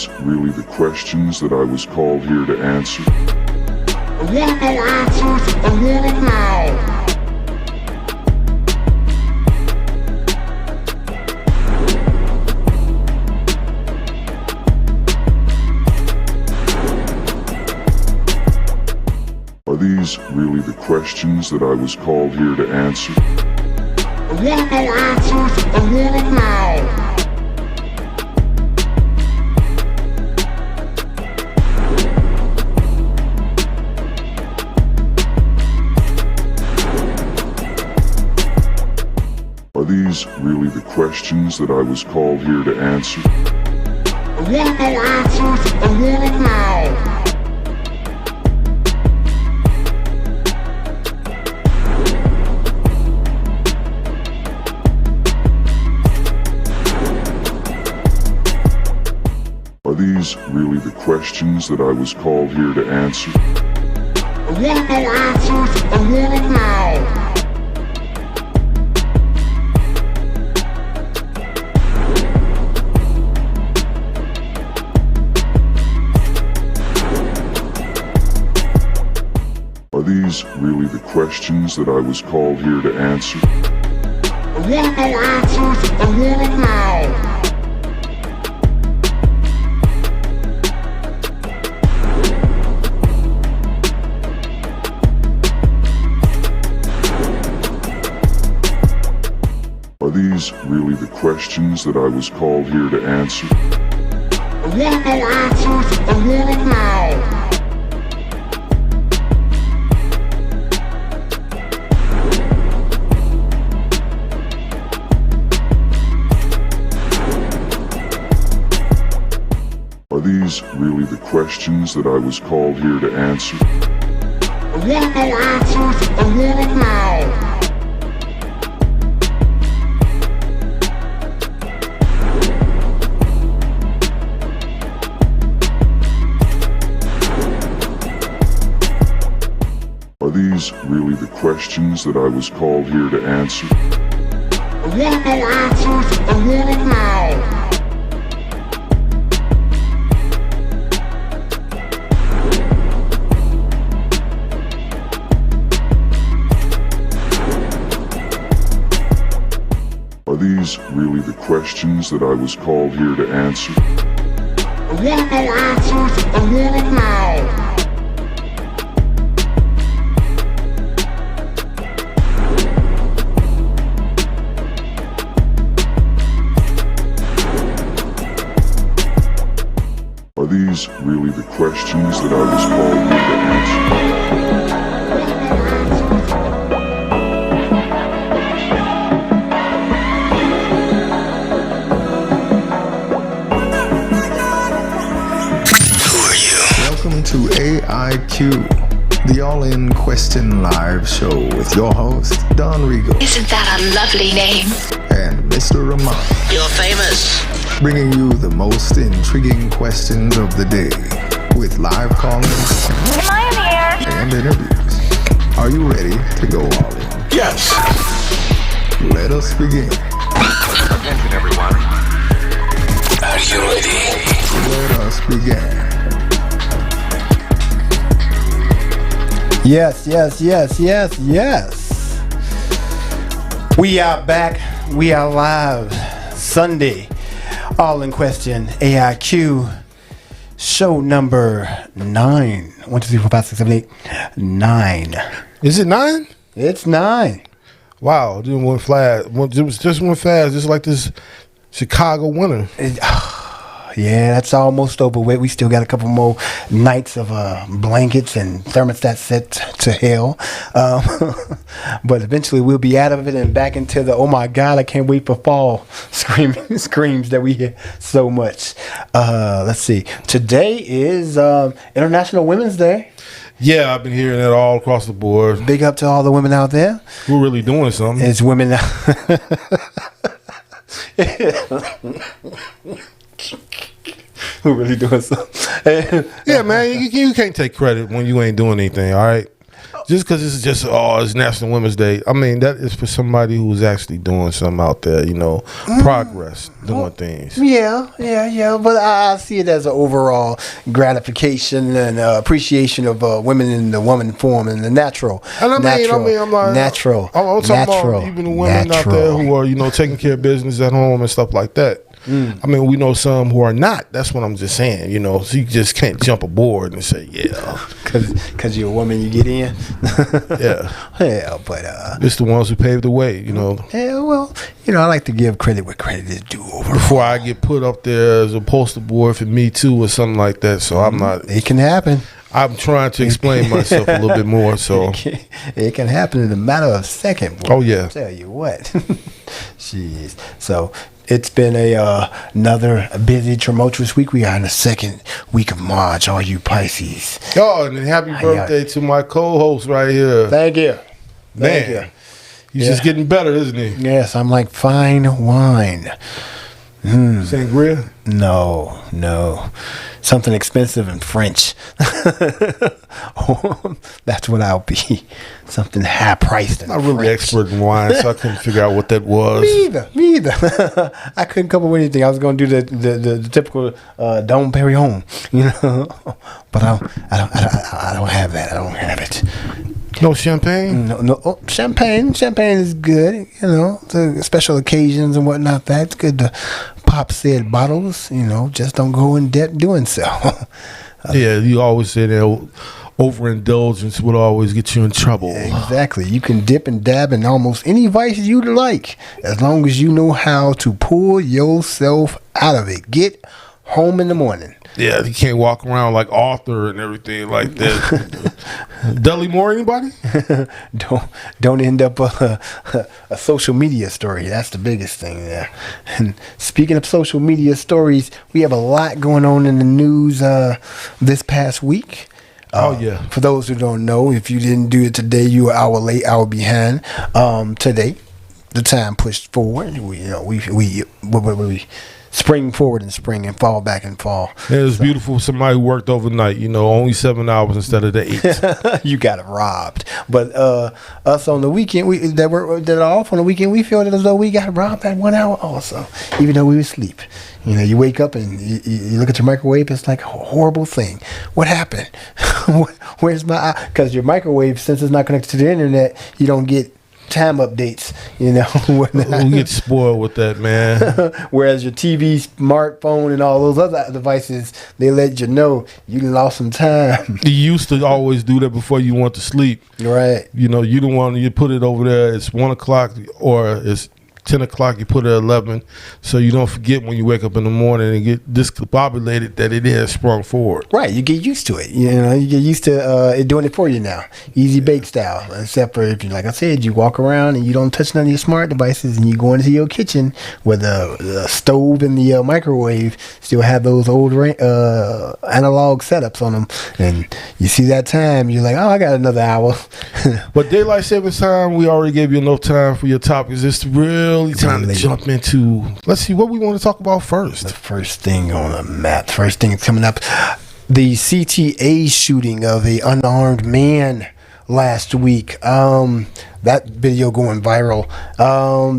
these really the questions that I was called here to answer? I want no answers, I want them now. Are these really the questions that I was called here to answer? I want no answers, I want them now. Are these really the questions that I was called here to answer? I want no answers, I want them now. Are these really the questions that I was called here to answer? I want no answers, I want them now. Are these really the questions that I was called here to answer? I want no answers, I want them now. Are these really the questions that I was called here to answer? I want no answers, I want them now. Are these really the questions that I was called here to answer? I want no answers, I want them now. Are these really the questions that I was called here to answer? I want no answers, I want them now. Are these really the questions that I was called here to answer? I want no answers, I want them now. Are these really the questions that I was called here to answer? Welcome to AiQ, the All-In Question Live Show with your host, Don Regal. Isn't that a lovely name? And Mr. Ramon. You're famous. Bringing you the most intriguing questions of the day with live call-ins Am I in the air? and interviews. Are you ready to go all in? Yes. Let us begin. Attention, everyone. Are you ready? Let us begin. Yes. We are back. We are live. Sunday. All in question. AiQ. Show number 9. 1, 2, 3, 4, 5, 6, 7, 8. 9. Is it 9? It's 9. Wow, it went fast. It was just went fast, just like this Chicago winter. Yeah, that's almost over with. We still got a couple more nights of blankets and thermostat set to hell. But eventually we'll be out of it and back into the, oh my God, I can't wait for fall screams that we hear so much. Let's see. Today is International Women's Day. Yeah, I've been hearing that all across the board. Big up to all the women out there. We're really doing something. It's women. We're really doing something. Yeah, man, you can't take credit when you ain't doing anything, all right? just because it's just it's National Women's Day. I mean, that is for somebody who's actually doing something out there. Progress, doing things. Yeah. But I see it as an overall gratification and appreciation of women in the woman form and the natural. And I'm like, natural. I'm talking about even the women out there who are, taking care of business at home and stuff like that. I mean, we know some who are not. That's what I'm just saying. So you just can't jump aboard and say, yeah, because you're a woman, you get in. Yeah, but it's the ones who paved the way. Yeah, well, I like to give credit where credit is due. Before I get put up there as a poster boy for Me Too or something like that, so I'm not. It can happen. I'm trying to explain myself a little bit more. So it can happen in a matter of seconds. Oh yeah. I'll tell you what. Jeez. So it's been another busy, tumultuous week. We are in the second week of March. All you Pisces. Oh, and happy birthday to my co-host right here. Thank you. Thank you. He's just getting better, isn't he? Yes, I'm like fine wine. Sangria? No. Something expensive and French. That's what I'll be. Something high priced and I'm not really expert in wine, so I couldn't figure out what that was. Me either. I couldn't come up with anything. I was going to do the typical Dom Perignon, but I don't have that. I don't have it. No champagne? No. Oh, champagne is good. The special occasions and whatnot. That's good to pop said bottles. Just don't go in debt doing so. Yeah, you always say that overindulgence would always get you in trouble. Exactly. You can dip and dab in almost any vice you'd like, as long as you know how to pull yourself out of it. Get home in the morning. Yeah, you can't walk around like Arthur and everything like that. Dudley Moore, anybody? Don't end up a social media story. That's the biggest thing there. And speaking of social media stories, we have a lot going on in the news this past week. Oh yeah. For those who don't know, if you didn't do it today, you were hour late, hour behind. Today, the time pushed forward. We spring forward in spring and fall back in fall. It was beautiful. Somebody who worked overnight, only 7 hours instead of the 8. You got it robbed. But us on the weekend, that are off on the weekend, we feel as though we got robbed at 1 hour also, even though we were asleep. You wake up and you look at your microwave, it's like a horrible thing. What happened? Where's my... Because your microwave, since it's not connected to the internet, you don't get time updates, We get spoiled with that, man. Whereas your TV, smartphone, and all those other devices, they let you know you lost some time. You used to always do that before you went to sleep. Right. You don't want you put it over there. It's 1 o'clock or it's 10 o'clock. You put it at 11, so you don't forget when you wake up in the morning and get discombobulated that it has sprung forward. Right. You get used to it. You get used to it doing it for you now. Easy bake style. Except for if you, like I said, you walk around and you don't touch none of your smart devices and you go into your kitchen where the stove and the microwave still have those old analog setups on them, and you see that time, you're like, oh, I got another hour. But daylight savings time, we already gave you enough time for your topics. It's really time to jump into. Let's see what we want to talk about first. The first thing on the map. First thing coming up, the CTA shooting of a unarmed man last week. That video going viral.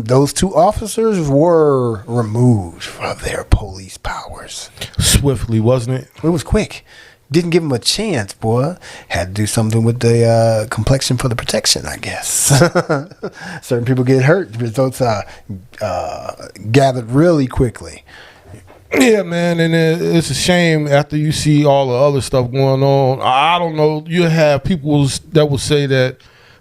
Those 2 officers were removed from their police powers Swiftly, wasn't it? It was quick. Didn't give him a chance, boy. Had to do something with the complexion for the protection, I guess. Certain people get hurt. Results gathered really quickly. Yeah, man, and it's a shame after you see all the other stuff going on. I don't know. You have people that will say that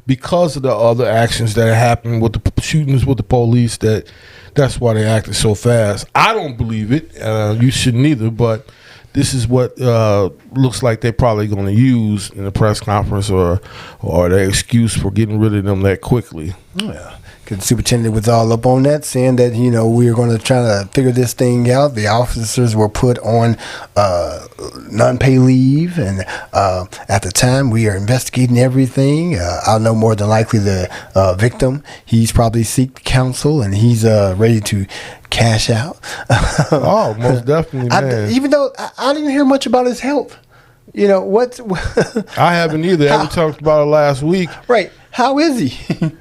because of the other actions that happened with the shootings with the police, that's why they acted so fast. I don't believe it. You shouldn't either, but this is what looks like they're probably going to use in the press conference or their excuse for getting rid of them that quickly. Yeah. Because the superintendent was all up on that, saying that, we were going to try to figure this thing out. The officers were put on non-pay leave, and at the time, we are investigating everything. I'll know more than likely the victim. He's probably seek counsel, and he's ready to cash out. Oh, most definitely, man. Even though I didn't hear much about his health. You know what's I haven't either. We talked about it last week. right? How is he?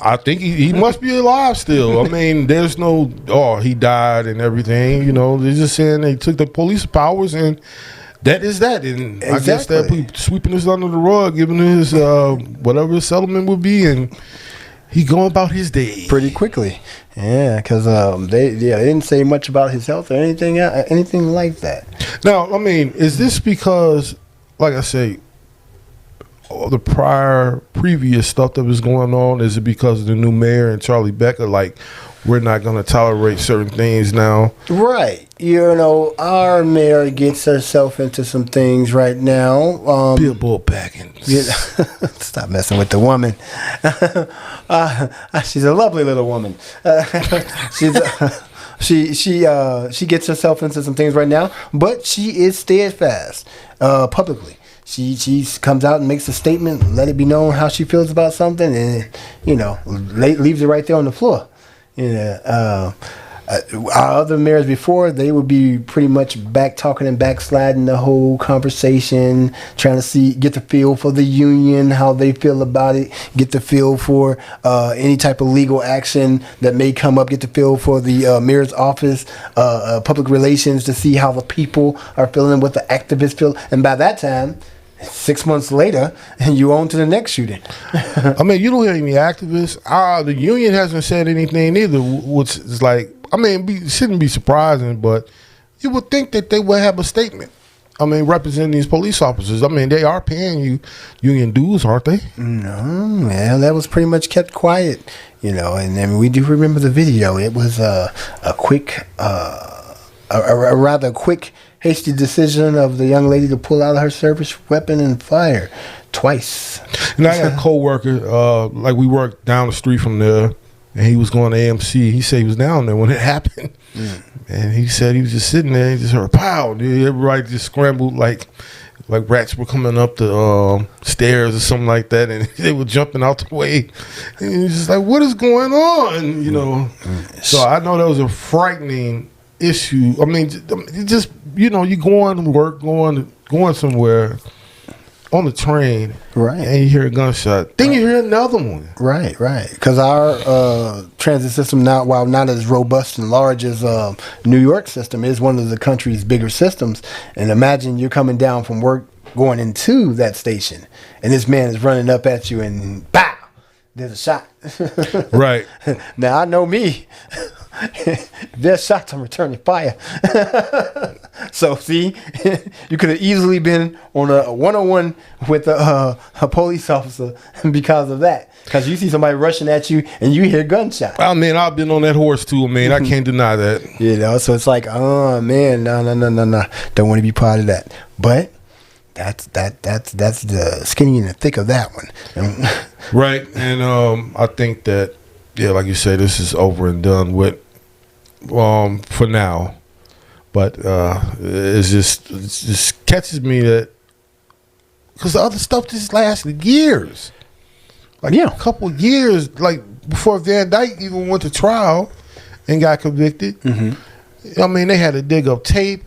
I think he must be alive still. I mean, there's no, he died and everything. You know, they're just saying they took the police powers and that is that. And I guess they'll be sweeping this under the rug, giving his whatever the settlement would be, and he going about his day pretty quickly. Yeah, because they didn't say much about his health or anything like that. Now, I mean, is this because, like I say, all the previous stuff that was going on? Is it because of the new mayor and Charlie Becker? Like, we're not going to tolerate certain things now. Right. You know, our mayor gets herself into some things right now. Billboard Baggins. Yeah, stop messing with the woman. She's a lovely little woman. She gets herself into some things right now, but she is steadfast publicly. She comes out and makes a statement, let it be known how she feels about something, and leaves it right there on the floor. Our other mayors before, they would be pretty much back talking and backsliding the whole conversation, trying to get the feel for the union, how they feel about it, get the feel for any type of legal action that may come up, get the feel for the mayor's office, public relations, to see how the people are feeling, what the activists feel. And by that time, 6 months later, and you on to the next shooting. I mean, you don't hear any activists. The union hasn't said anything either, which is like, I mean, it shouldn't be surprising, but you would think that they would have a statement. I mean, representing these police officers. I mean, they are paying you union dues, aren't they? No, well, that was pretty much kept quiet, and then we do remember the video. It was a rather quick, hasty decision of the young lady to pull out her service weapon and fire twice. And I got a coworker, like we worked down the street from there, and he was going to AMC. He said he was down there when it happened. And he said he was just sitting there, he just heard pow. Everybody just scrambled like rats were coming up the stairs or something like that, and they were jumping out the way. And he was just like, what is going on? So I know that was a frightening issue. I mean, just you going to work, going somewhere on the train, right? And you hear a gunshot, then you hear another one, right? Because our transit system now, while not as robust and large as New York system, is one of the country's bigger systems. And imagine you're coming down from work, going into that station, and this man is running up at you, and pow, there's a shot. Right. Now I know me. There's shots, I'm returning fire. So see, you could have easily been on a one-on-one with a police officer because of that. Because you see somebody rushing at you and you hear gunshots. I mean, I've been on that horse too, man. I can't deny that. So it's like, oh man, no, don't want to be part of that. But that's the skinny and the thick of that one. Right, and I think that, like you say, this is over and done with for now. But it just catches me that because the other stuff just lasted years, a couple of years, like before Van Dyke even went to trial and got convicted. I mean, they had to dig up tape.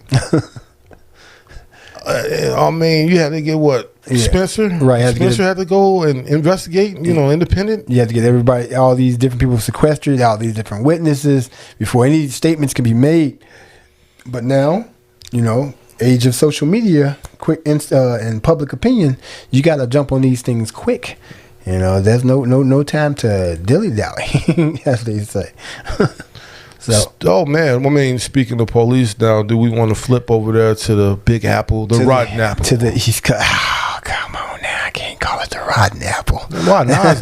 I mean, you had to get what? Spencer? Right. Spencer had to go and investigate, independent. You had to get everybody, all these different people sequestered, all these different witnesses before any statements can be made. But now, age of social media, quick and public opinion, you got to jump on these things quick. There's no time to dilly-dally, as they say. Oh man! I mean, speaking of police, now do we want to flip over there to the Big Apple, the Rotten Apple, to the East Coast? Oh, come on now! I can't call it the Rotten Apple. Why not?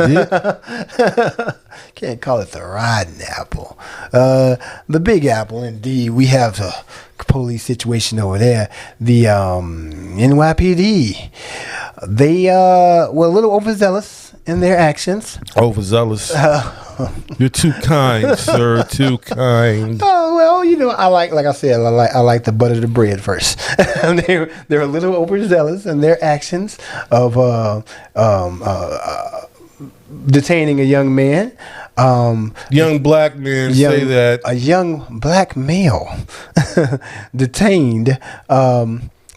Can't call it the Rotten Apple. The Big Apple, indeed. We have a police situation over there. The NYPD. They were a little overzealous in their actions. Overzealous. You're too kind, sir. Too kind. Oh well, I like I said, I like the butter the bread first. they're a little overzealous in their actions of detaining a young man. Young black men say that a young black male detained.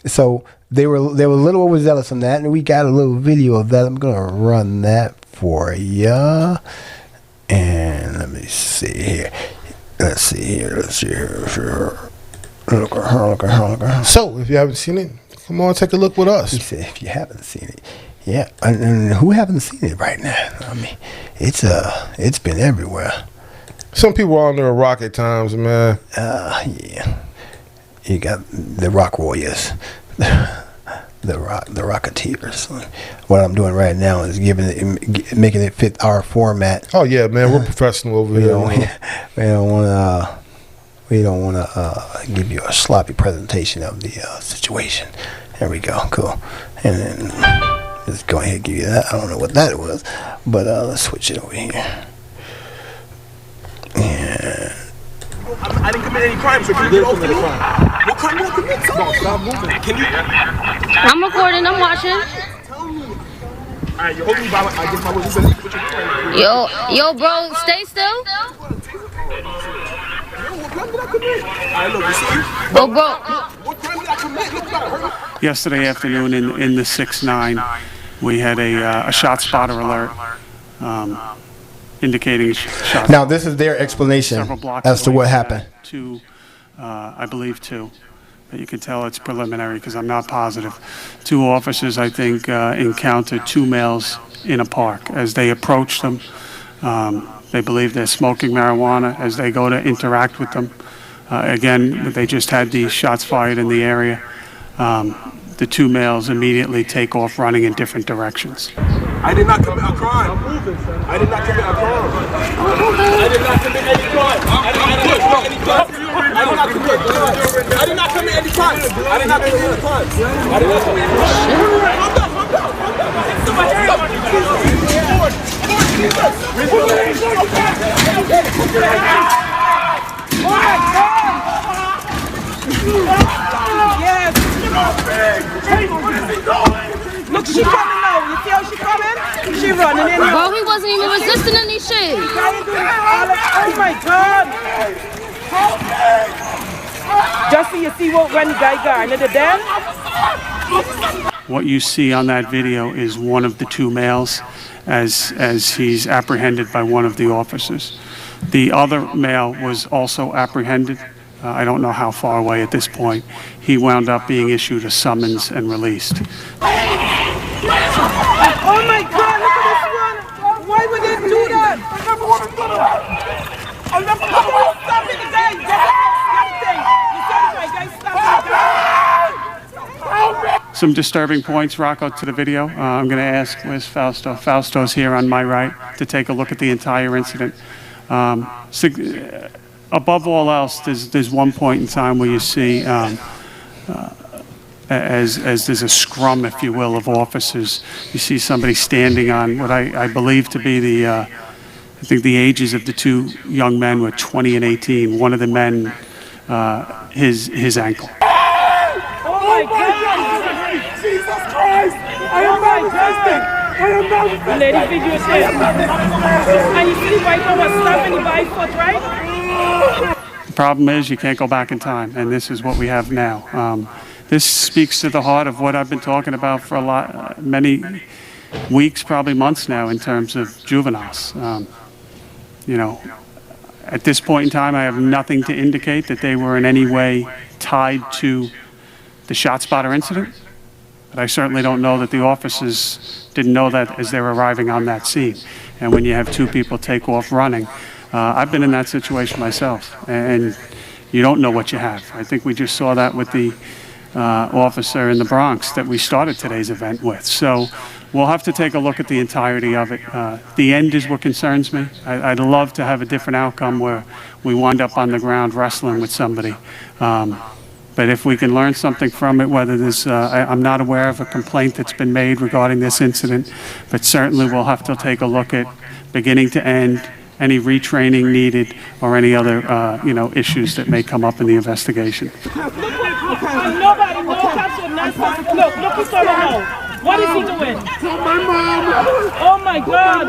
So they were a little overzealous on that, and we got a little video of that. I'm gonna run that for ya. And let me see here. Let's see here. Look at her. So, if you haven't seen it, come on, take a look with us. He said, if you haven't seen it. Yeah, and who haven't seen it right now? I mean, it's been everywhere. Some people are under a rock at times, man. Yeah. You got the Rock Warriors, the Rocketeers. What I'm doing right now is making it fit our format. Oh yeah, man, we're professional over here. We don't want to give you a sloppy presentation of the situation. There we go, cool. And then let's go ahead and give you that. I don't know what that was, but let's switch it over here. Yeah. I didn't commit any crime, so can you get off me? What crime did I commit? Tell me. Stop moving. Can you? I'm recording. I'm watching. Tell me. All right, you hold me by I guess my words. What you doing right now? Yo, bro, stay still. What crime did I commit? All right, look, you see? Bro. What crime did I commit? Look, you gotta hurt. Yesterday afternoon in the 6-9, we had a shot spotter alert indicating shots. Now this is their explanation Several blocks as to away what from happened. that, two, I believe two, but you can tell it's preliminary because I'm not positive. Two officers, I think, encountered two males in a park. As they approached them, they believe they're smoking marijuana. As they go to interact with them, again, they just had these shots fired in the area. The two males immediately take off running in different directions. I did not commit a crime. I did not commit a crime. I did not commit any crime. I did not commit any crime. I did not commit any crime. I did not commit any crime. I did not commit any crime. I did not commit any Look, she coming now. You see how she coming? She running in. Bro, he wasn't even resisting any shit. Oh my God. Just so you see what when the guy got into the den. What you see on that video is one of the two males as he's apprehended by one of the officers. The other male was also apprehended. I don't know how far away at this point. He wound up being issued a summons and released. Oh my God, look at this one. Why would they do that? I never want to do that. I never want to stop it again. Some disturbing points, Rocco, to the video. I'm going to ask, where's Fausto? Fausto's here on my right to take a look at the entire incident. Above all else, there's one point in time where you see, as there's a scrum, if you will, of officers, you see somebody standing on what I believe to be I think the ages of the two young men were 20 and 18. One of the men, his ankle. Oh my God! Jesus Christ! I am not resisting! I am not resisting! Lady video says, and you see the bike was slapping the bike foot, right? The problem is you can't go back in time, and this is what we have now. This speaks to the heart of what I've been talking about for many weeks, probably months now, in terms of juveniles. You know, at this point in time, I have nothing to indicate that they were in any way tied to the shot spotter incident, but I certainly don't know that the officers didn't know that as they were arriving on that scene. And when you have two people take off running, I've been in that situation myself, and you don't know what you have. I think we just saw that with the officer in the Bronx that we started today's event with. So we'll have to take a look at the entirety of it. The end is what concerns me. I'd love to have a different outcome where we wind up on the ground wrestling with somebody. But if we can learn something from it, whether there's, I'm not aware of a complaint that's been made regarding this incident, but certainly we'll have to take a look at beginning to end, any retraining needed, or any other, issues that may come up in the investigation. Nobody, no cops will not stop. Look, he's coming now. What is he doing? My mom! Oh my God!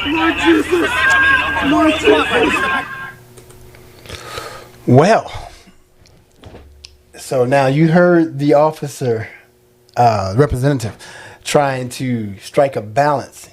Lord Jesus! Lord Jesus! Well, So now you heard the officer, representative, trying to strike a balance.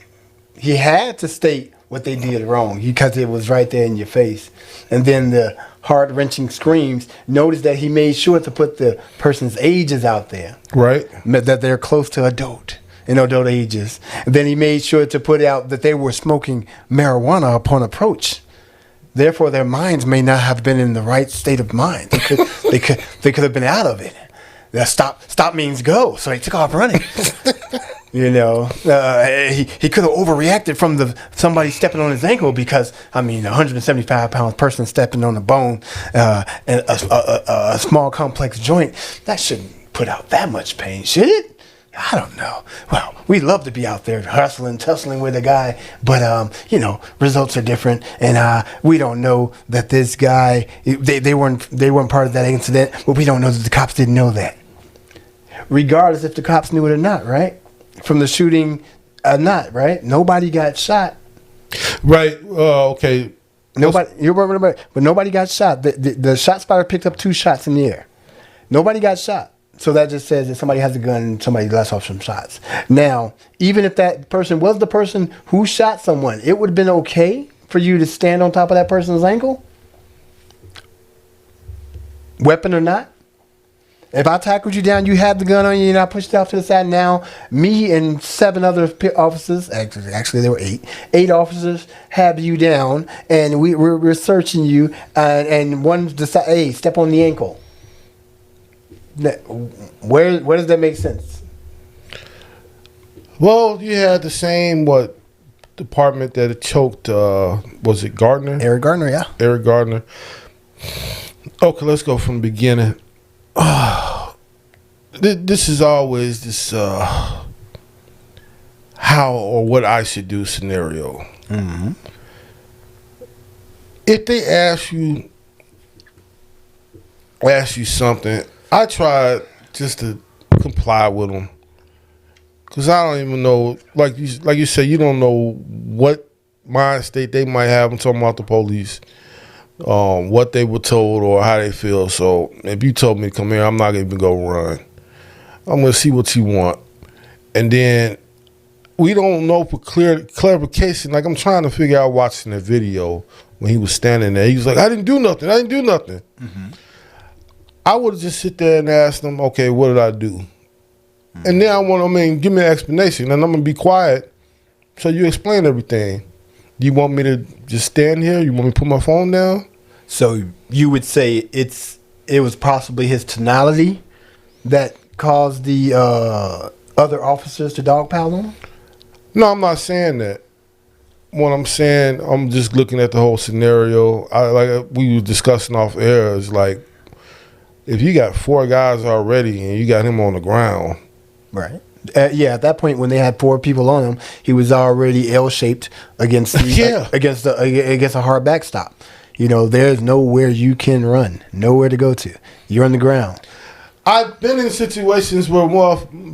He had to state what they did wrong because it was right there in your face. And then the heart-wrenching screams. Notice that he made sure to put the person's ages out there. Right. That they're close to adult ages. And then he made sure to put out that they were smoking marijuana upon approach. Therefore, their minds may not have been in the right state of mind. They could have been out of it. Stop means go. So they took off running. You know, he could have overreacted from somebody stepping on his ankle because, I mean, a 175-pound person stepping on a bone and a small complex joint, that shouldn't put out that much pain, should it? I don't know. Well, we love to be out there hustling, tussling with a guy, but you know, results are different, and we don't know that this guy they weren't part of that incident, but we don't know that the cops didn't know that. Regardless if the cops knew it or not, right? From the shooting, not right. Nobody got shot. Right. Okay. But nobody got shot. The shot spotter picked up 2 shots in the air. Nobody got shot. So that just says that somebody has a gun and somebody lets off some shots. Now, even if that person was the person who shot someone, it would have been okay for you to stand on top of that person's ankle? Weapon or not? If I tackled you down, you had the gun on you, and I pushed it off to the side. Now, me and 7 other officers, actually there were 8 officers, have you down, and we're searching you, and one decided, hey, step on the ankle. Where does that make sense? Well, you had the same department that it choked. Was it Gardner? Eric Gardner, yeah. Eric Gardner. Okay, let's go from the beginning. This is always this how or what I should do scenario. Mm-hmm. If they ask you something, I try just to comply with them, because I don't even know, like you said, you don't know what mind state they might have. I'm talking about the police, what they were told or how they feel. So if you told me to come here, I'm not even gonna run. I'm gonna see what you want, and then we don't know for clarification. Like, I'm trying to figure out watching the video when he was standing there. He was like, "I didn't do nothing. I didn't do nothing." Mm-hmm. I would just sit there and ask them, okay, what did I do? Mm-hmm. And then give me an explanation, and I'm going to be quiet so you explain everything. You want me to just stand here? You want me to put my phone down? So you would say it was possibly his tonality that caused the other officers to dogpile on him? No, I'm not saying that. What I'm saying, I'm just looking at the whole scenario. Like we were discussing off air, is like, if you got 4 guys already and you got him on the ground. Right. At that point, when they had 4 people on him, he was already L-shaped against against a hard backstop. You know, there's nowhere you can run, nowhere to go to. You're on the ground. I've been in situations where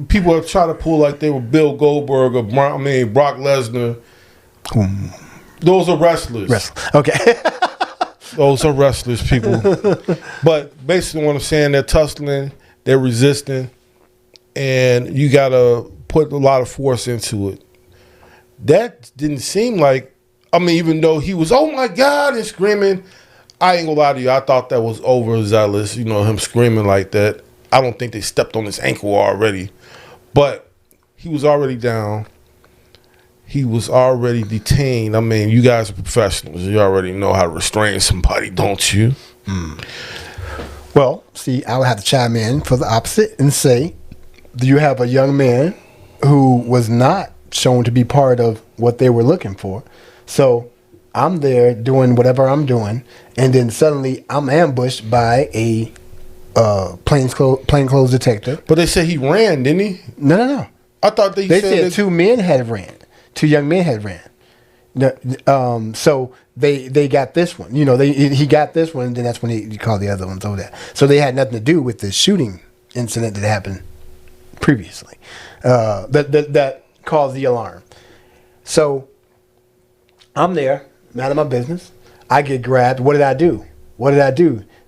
people have tried to pull like they were Bill Goldberg or Brock Lesnar. Those are wrestlers. Okay. Those are wrestlers, people. But basically what I'm saying, they're tussling, they're resisting, and you got to put a lot of force into it. That didn't seem like, even though he was, oh my God, and screaming, I ain't gonna lie to you, I thought that was overzealous, him screaming like that. I don't think they stepped on his ankle already. But he was already down. He was already detained. You guys are professionals. You already know how to restrain somebody, don't you? Mm. Well, see, I would have to chime in for the opposite and say, do you have a young man who was not shown to be part of what they were looking for? So I'm there doing whatever I'm doing, and then suddenly I'm ambushed by a plainclothes detective. But they said he ran, didn't he? No. I thought they said 2 men had ran. 2 young men had ran. So they got this one. He got this one, and then that's when he called the other ones over there. So they had nothing to do with the shooting incident that happened previously. That caused the alarm. So I'm there, out of my business. I get grabbed. What did I do?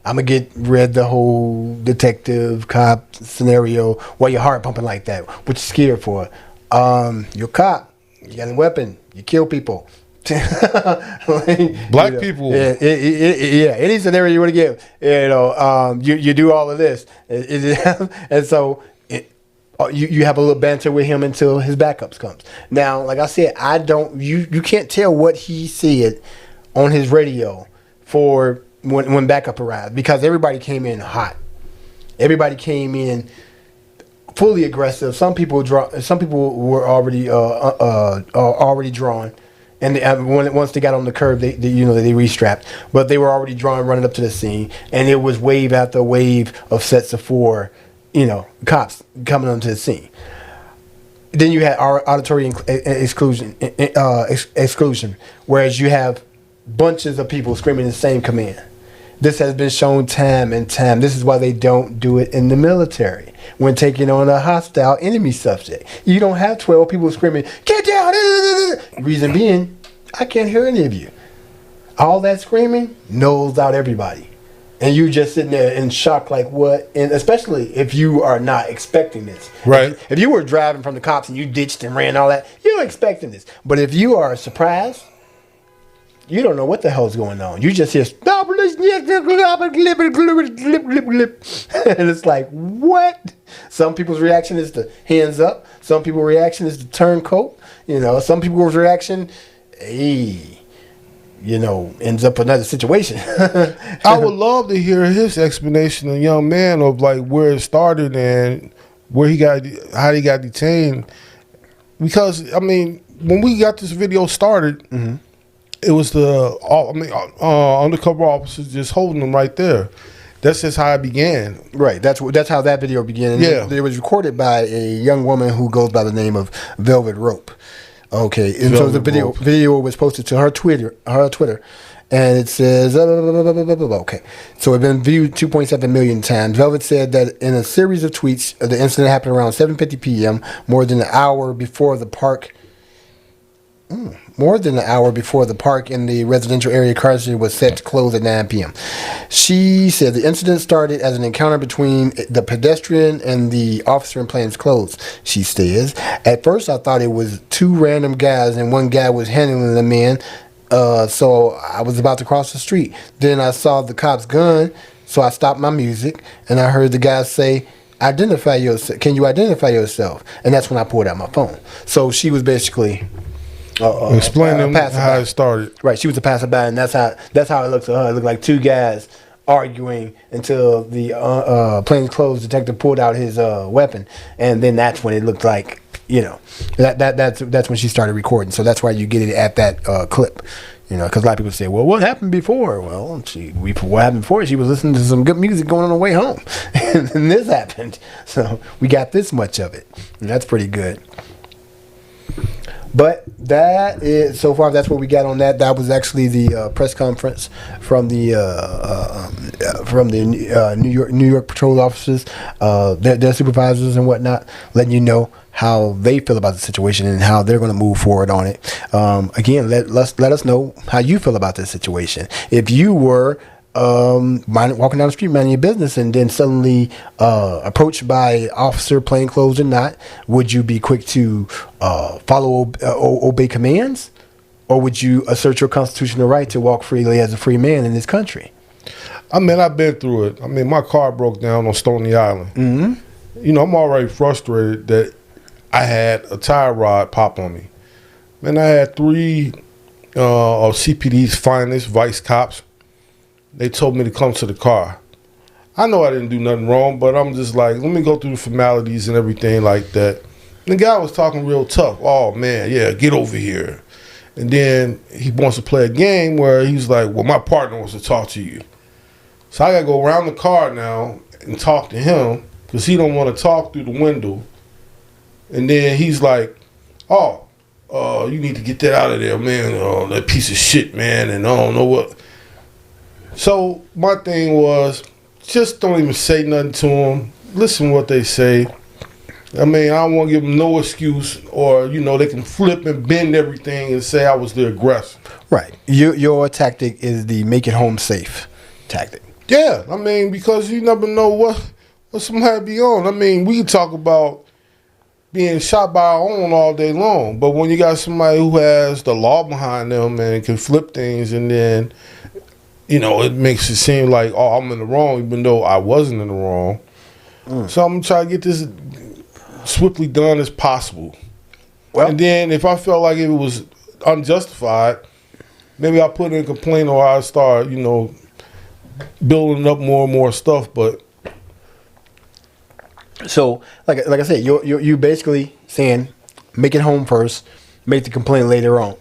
I'm gonna get rid of the whole detective cop scenario while your heart pumping like that. What you scared for? You're a cop. You got a weapon. You kill people. Black people. Yeah, any scenario you want to give. You do all of this, and so you have a little banter with him until his backups comes. Now, like I said, you can't tell what he said on his radio for when backup arrived, because everybody came in hot. Everybody came in fully aggressive. Some people were already drawn, and once they got on the curve, they restrapped. But they were already drawn, running up to the scene, and it was wave after wave of sets of 4, cops coming onto the scene. Then you had auditory exclusion, whereas you have bunches of people screaming the same command. This has been shown time and time. This is why they don't do it in the military when taking on a hostile enemy subject. You don't have 12 people screaming, "Get down!" Reason being, I can't hear any of you. All that screaming knows out everybody. And you just sitting there in shock, like, what? And especially if you are not expecting this. Right. If you were driving from the cops and you ditched and ran all that, you're expecting this. But if you are surprised, you don't know what the hell's going on. You just hear, and it's like, what? Some people's reaction is the hands up. Some people's reaction is the turncoat. Some people's reaction, ends up another situation. I would love to hear his explanation, a young man, of like where it started and how he got detained. Because when we got this video started, it was the undercover officers just holding them right there. That's just how it began. Right. That's how that video began. Yeah. It was recorded by a young woman who goes by the name of Velvet Rope. Okay. And so the video was posted to her Twitter, and it says, okay. So it's been viewed 2.7 million times. Velvet said that in a series of tweets, the incident happened around 7:50 p.m., more than an hour before the park in the residential area Carson was set to close at 9 p.m. She said the incident started as an encounter between the pedestrian and the officer in plainclothes. She says, at first I thought it was 2 random guys and one guy was handling the man, so I was about to cross the street. Then I saw the cop's gun, so I stopped my music and I heard the guy say, "Identify yourself. Can you identify yourself?" And that's when I pulled out my phone. So she was basically explaining how it started. Right, she was a passerby, and that's how it looked to her. It looked like 2 guys arguing until the plainclothes detective pulled out his weapon, and then that's when it looked like that's when she started recording. So that's why you get it at that clip. Because a lot of people say, "Well, what happened before?" Well, what happened before? She was listening to some good music going on the way home, and this happened. So we got this much of it, and that's pretty good. But that is, so far, that's what we got on that. That was actually the press conference from the New York patrol officers, their supervisors and whatnot, letting you know how they feel about the situation and how they're going to move forward on it. Again, let us know how you feel about this situation. If you were walking down the street, minding your business, and then suddenly approached by an officer, plainclothes or not, would you be quick to follow, obey commands, or would you assert your constitutional right to walk freely as a free man in this country? I've been through it. My car broke down on Stony Island. Mm-hmm. I'm already frustrated that I had a tie rod pop on me. I had 3 of CPD's finest vice cops. They told me to come to the car. I know I didn't do nothing wrong, but I'm just like, let me go through the formalities and everything like that. And the guy was talking real tough. "Oh, man, yeah, get over here." And then he wants to play a game where he's like, "Well, my partner wants to talk to you." So I got to go around the car now and talk to him because he don't want to talk through the window. And then he's like, "Oh, you need to get that out of there, man. That piece of shit, man, and I don't know what." So my thing was, just don't even say nothing to them. Listen to what they say. I don't want to give them no excuse, or they can flip and bend everything and say I was the aggressor. Right. Your tactic is the make it home safe tactic. Yeah, I mean, because you never know what somebody be on. I mean, we can talk about being shot by our own all day long, but when you got somebody who has the law behind them and can flip things, and then, you know, it makes it seem like, oh, I'm in the wrong, even though I wasn't in the wrong. So I'm trying to get this swiftly done as possible. Well, and then if I felt like it was unjustified, maybe I'll put in a complaint, or I'll start, you know, building up more and more stuff. But so, like I said, you basically saying make it home first, make the complaint later on.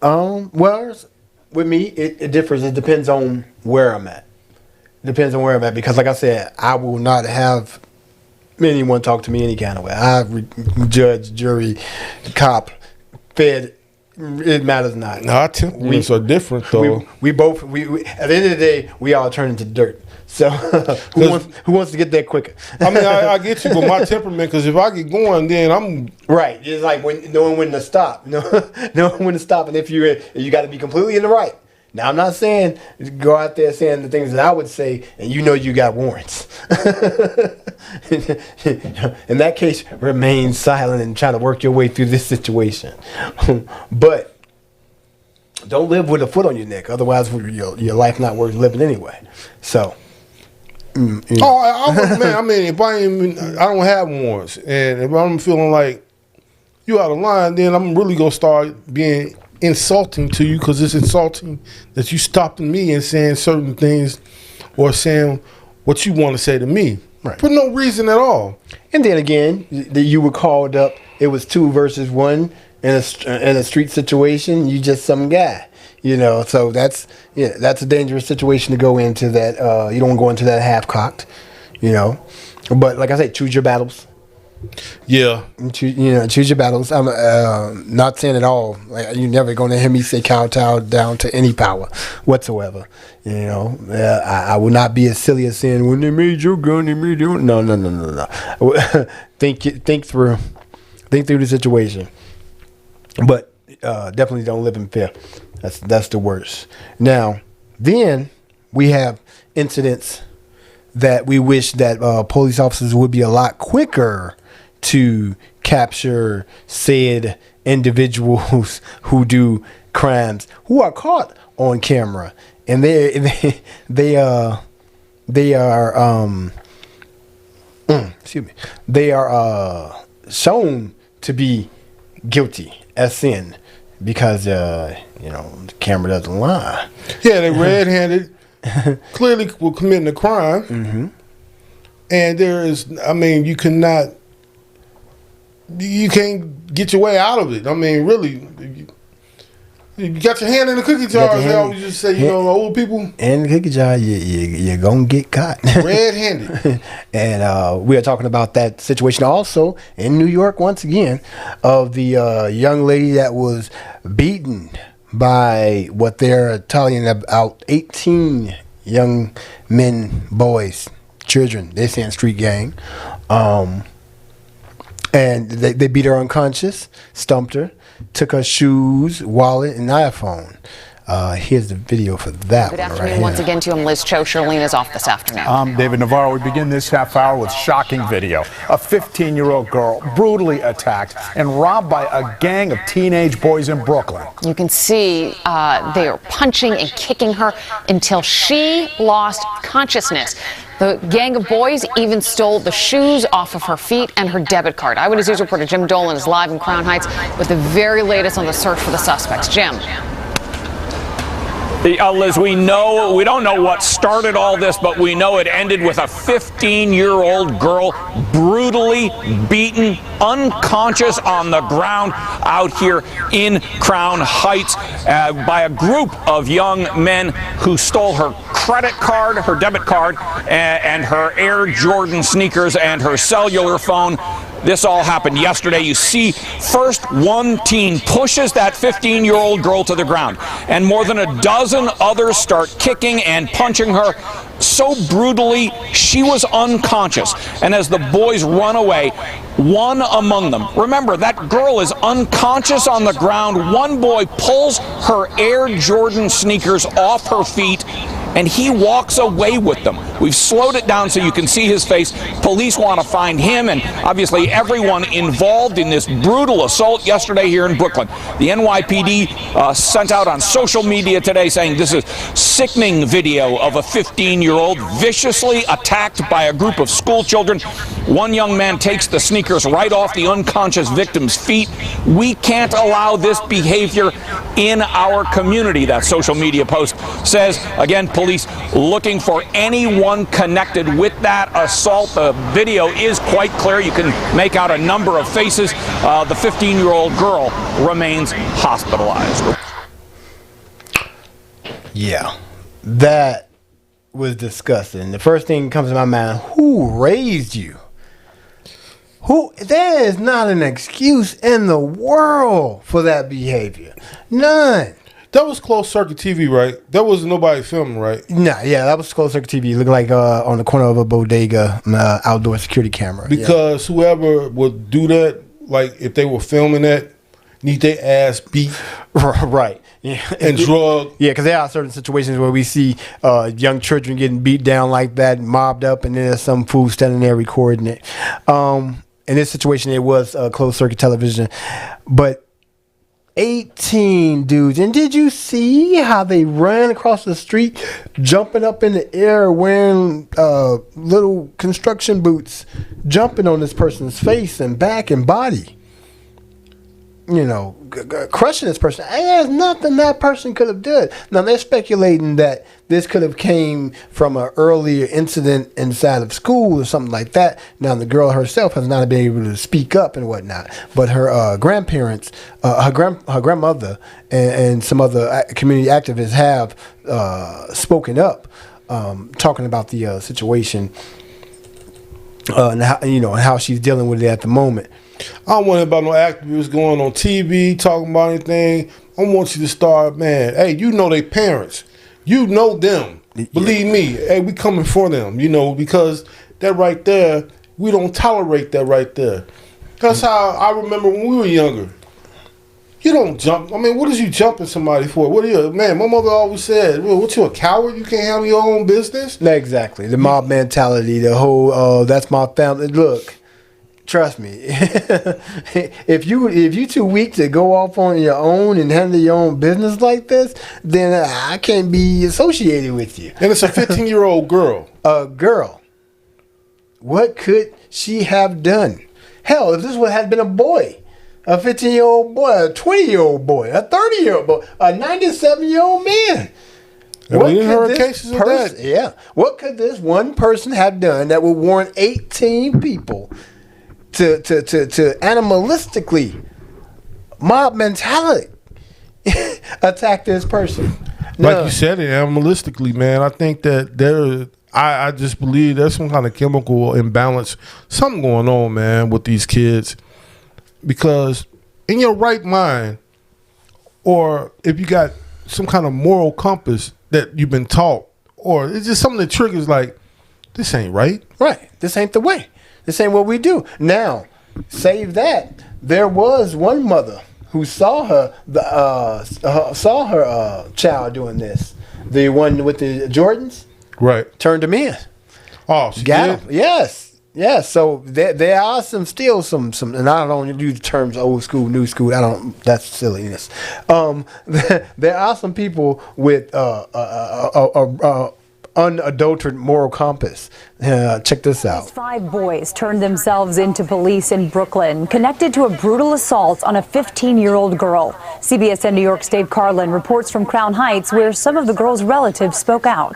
Well, with me, it differs. It depends on where I'm at. It depends on where I'm at, because, like I said, I will not have anyone talk to me any kind of way. Judge, jury, cop, fed. It matters not. No, our temperaments are different, though. We both at the end of the day, we all turn into dirt. So who wants to get there quicker? I mean, I get you, but my temperament, because if I get going, then I'm right. It's like knowing when to stop. Knowing when to stop, and if you got to be completely in the right. Now, I'm not saying go out there saying the things that I would say, and you got warrants. In that case, remain silent and try to work your way through this situation. But don't live with a foot on your neck. Otherwise, your life not worth living anyway. So. Oh, man, I mean, if I don't have warrants, and if I'm feeling like you out of line, then I'm really going to start being insulting to you, because it's insulting that you stopping me and saying certain things or saying what you want to say to me for no reason at all. And then again, you were called up. It was 2 versus 1 in a street situation. You just some guy, So that's a dangerous situation to go into. That you don't want to go into that half-cocked, But like I say, choose your battles. Yeah, choose your battles. I'm not saying at all. Like, you're never going to hear me say kowtow down to any power whatsoever. I will not be as silly as saying when they made your gun, they made your. No. Think through the situation. But definitely don't live in fear. That's the worst. Now, then we have incidents that we wish that police officers would be a lot quicker to capture said individuals who do crimes, who are caught on camera, and they are shown to be guilty as sin, because the camera doesn't lie. Yeah, they red-handed. Clearly were committing a crime. Mm-hmm. And you can't get your way out of it. I mean, really, you got your hand in the cookie jar, as they always just say, old people. In the cookie jar, you're going to get caught. Red-handed. And we are talking about that situation also in New York once again, of the young lady that was beaten by what they're telling about 18 young men, boys, children. They're saying street gang. And they beat her unconscious, stumped her, took her shoes, wallet, and iPhone. Here's the video for that. Good afternoon once again to you. I'm Liz Cho. Charlene is off this afternoon. I'm David Navarro. We begin this half hour with shocking video. A 15-year-old girl brutally attacked and robbed by a gang of teenage boys in Brooklyn. You can see they are punching and kicking her until she lost consciousness. The gang of boys even stole the shoes off of her feet and her debit card. Eyewitness News reporter Jim Dolan is live in Crown Heights with the very latest on the search for the suspects. Jim. Liz, we don't know what started all this, but we know it ended with a 15-year-old girl brutally beaten, unconscious on the ground out here in Crown Heights by a group of young men who stole her credit card, her debit card, and her Air Jordan sneakers and her cellular phone. This all happened yesterday. You see, first one teen pushes that 15-year-old girl to the ground, and more than a dozen others start kicking and punching her so brutally she was unconscious. And as the boys run away, one among them, remember, that girl is unconscious on the ground. One boy pulls her Air Jordan sneakers off her feet and he walks away with them. We've slowed it down so you can see his face. Police want to find him and obviously everyone involved in this brutal assault yesterday here in Brooklyn. The NYPD sent out on social media today saying this is sickening video of a 15-year-old viciously attacked by a group of school children. One young man takes the sneakers right off the unconscious victim's feet. We can't allow this behavior in our community, that social media post says. Again, police looking for anyone connected with that assault. The video is quite clear. You can make out a number of faces. The 15-year-old girl remains hospitalized. Yeah, that was disgusting. The first thing that comes to my mind, who raised you? There is not an excuse in the world for that behavior. None. That was closed circuit TV, right? That was nobody filming, right? Nah, yeah, that was closed circuit TV. Looked like on the corner of a bodega, outdoor security camera. Because whoever would do that, like if they were filming that, need their ass beat. Right. Yeah. And drug. Yeah, because there are certain situations where we see young children getting beat down like that, mobbed up, and then there's some fool standing there recording it. In this situation, it was closed circuit television. But 18 dudes. And did you see how they ran across the street, jumping up in the air, wearing little construction boots, jumping on this person's face and back and body? You know, crushing this person. And there's nothing that person could have done. Now, they're speculating that this could have came from an earlier incident inside of school or something like that. Now, the girl herself has not been able to speak up and whatnot, but her grandparents, her grandmother, and some other community activists have spoken up, talking about the situation and how she's dealing with it at the moment. I don't want about no activists going on TV talking about anything. I want you to start, man. Hey, you know they parents. You know them. Believe me. Hey, we coming for them, because that right there, we don't tolerate that right there. That's how I remember when we were younger. You don't jump. I mean, what is you jumping somebody for? What are you, man? My mother always said, well, what, you a coward? You can't handle your own business? Exactly. The mob mentality, the whole, that's my family. Look. Trust me, if you too weak to go off on your own and handle your own business like this, then I can't be associated with you. And it's a 15-year-old girl. A girl. What could she have done? Hell, if this had been a boy, a 15-year-old boy, a 20-year-old boy, a 30-year-old boy, a 97-year-old man. And we didn't heard cases of that. Yeah. What could this one person have done that would warrant 18 people to animalistically, mob mentality, attack this person? No. Like you said it, animalistically, man. I think that I just believe there's some kind of chemical imbalance, something going on, man, with these kids. Because in your right mind, or if you got some kind of moral compass that you've been taught, or it's just something that triggers like, this ain't right. Right. This ain't the way. This ain't what we do. Now, save that. There was one mother who saw her child doing this. The one with the Jordans, right? Turned them in. Oh, she got did? them. Yes. So there are some, and I don't use the terms old school, new school. That's silliness. There are some people with unadulterated moral compass. Check this out. 5 boys turned themselves into police in Brooklyn, connected to a brutal assault on a 15-year-old girl. CBS New York's Dave Carlin reports from Crown Heights, where some of the girl's relatives spoke out.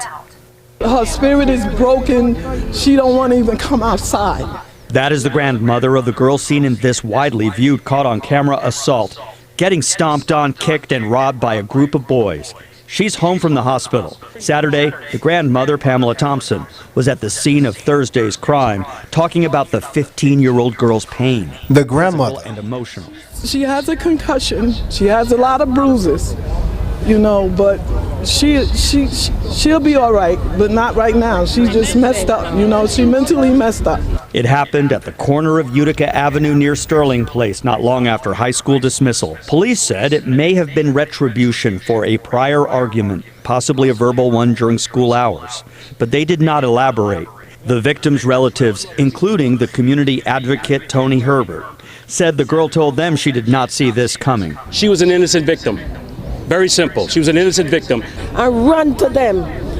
Her spirit is broken. She don't want to even come outside. That is the grandmother of the girl seen in this widely viewed caught-on-camera assault, getting stomped on, kicked, and robbed by a group of boys. She's home from the hospital. Saturday, the grandmother, Pamela Thompson, was at the scene of Thursday's crime, talking about the 15-year-old girl's pain. The grandmother. And emotional. She has a concussion. She has a lot of bruises, but she'll be all right, but not right now. She's just messed up, she mentally messed up. It happened at the corner of Utica Avenue near Sterling Place not long after high school dismissal. Police said it may have been retribution for a prior argument, possibly a verbal one during school hours, but they did not elaborate. The victim's relatives, including the community advocate Tony Herbert, said the girl told them she did not see this coming. She was an innocent victim. Very simple. She was an innocent victim. I run to them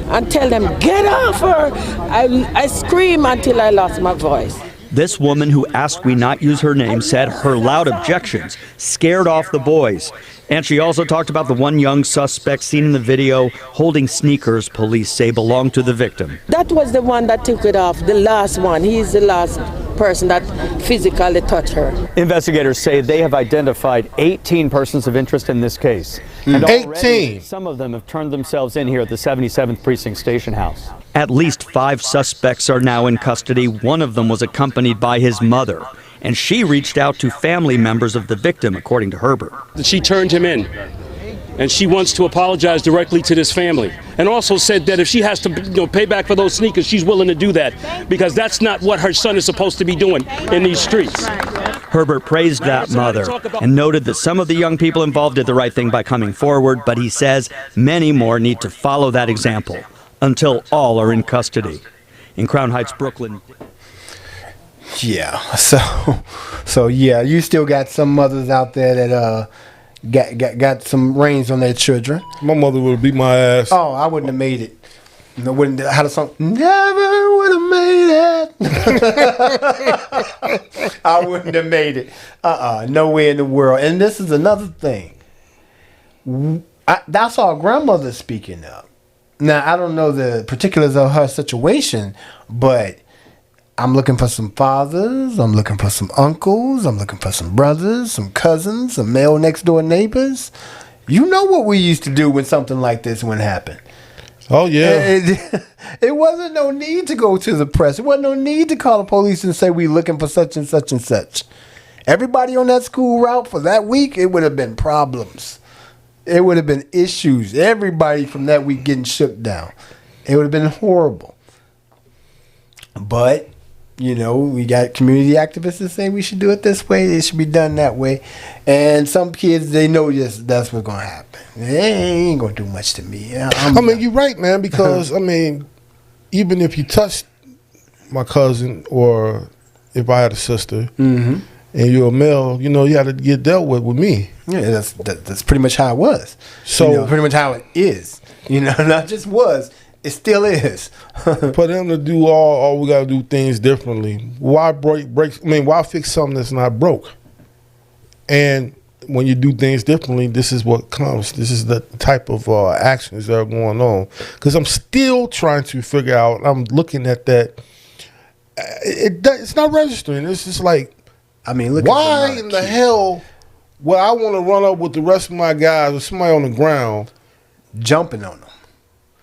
and tell them, get off her. I scream until I lost my voice. This woman, who asked we not use her name, said her loud objections scared off the boys. And she also talked about the one young suspect seen in the video holding sneakers police say belonged to the victim. That was the one that took it off, the last one. He's the last person that physically touched her. Investigators say they have identified 18 persons of interest in this case. And 18. Some of them have turned themselves in here at the 77th Precinct Station House. At least 5 suspects are now in custody. One of them was accompanied by his mother, and she reached out to family members of the victim, according to Herbert. She turned him in, and she wants to apologize directly to this family, and also said that if she has to pay back for those sneakers, she's willing to do that, because that's not what her son is supposed to be doing in these streets. Herbert praised that mother and noted that some of the young people involved did the right thing by coming forward, but he says many more need to follow that example until all are in custody. In Crown Heights, Brooklyn. Yeah, so yeah, you still got some mothers out there that got some reins on their children. My mother would have beat my ass. Oh, I wouldn't have made it. No, wouldn't had a song. Never would have made it. I wouldn't have made it. Nowhere in the world. And this is another thing. That's our grandmother speaking up. Now, I don't know the particulars of her situation, but I'm looking for some fathers, I'm looking for some uncles, I'm looking for some brothers, some cousins, some male next door neighbors. You know what we used to do when something like this would happen. Oh, yeah. It wasn't no need to go to the press. It wasn't no need to call the police and say we looking for such and such and such. Everybody on that school route for that week, it would have been problems. It would have been issues. Everybody from that week getting shook down. It would have been horrible. But, you know, we got community activists that say we should do it this way. It should be done that way. And some kids, they know that's what's going to happen. They ain't going to do much to me. I mean, you're right, man, because, I mean, even if you touched my cousin or if I had a sister and you're a male, you know, you had to get dealt with me. Yeah, that's pretty much how it was. So, you know, pretty much how it is. You know, not just was. It still is. For them to do all we got to do things differently. Why why fix something that's not broke? And when you do things differently, this is what comes. This is the type of actions that are going on. Because I'm still trying to figure out, I'm looking at that. It's not registering. It's just like, I mean, look why in the hell would I want to run up with the rest of my guys or somebody on the ground jumping on them?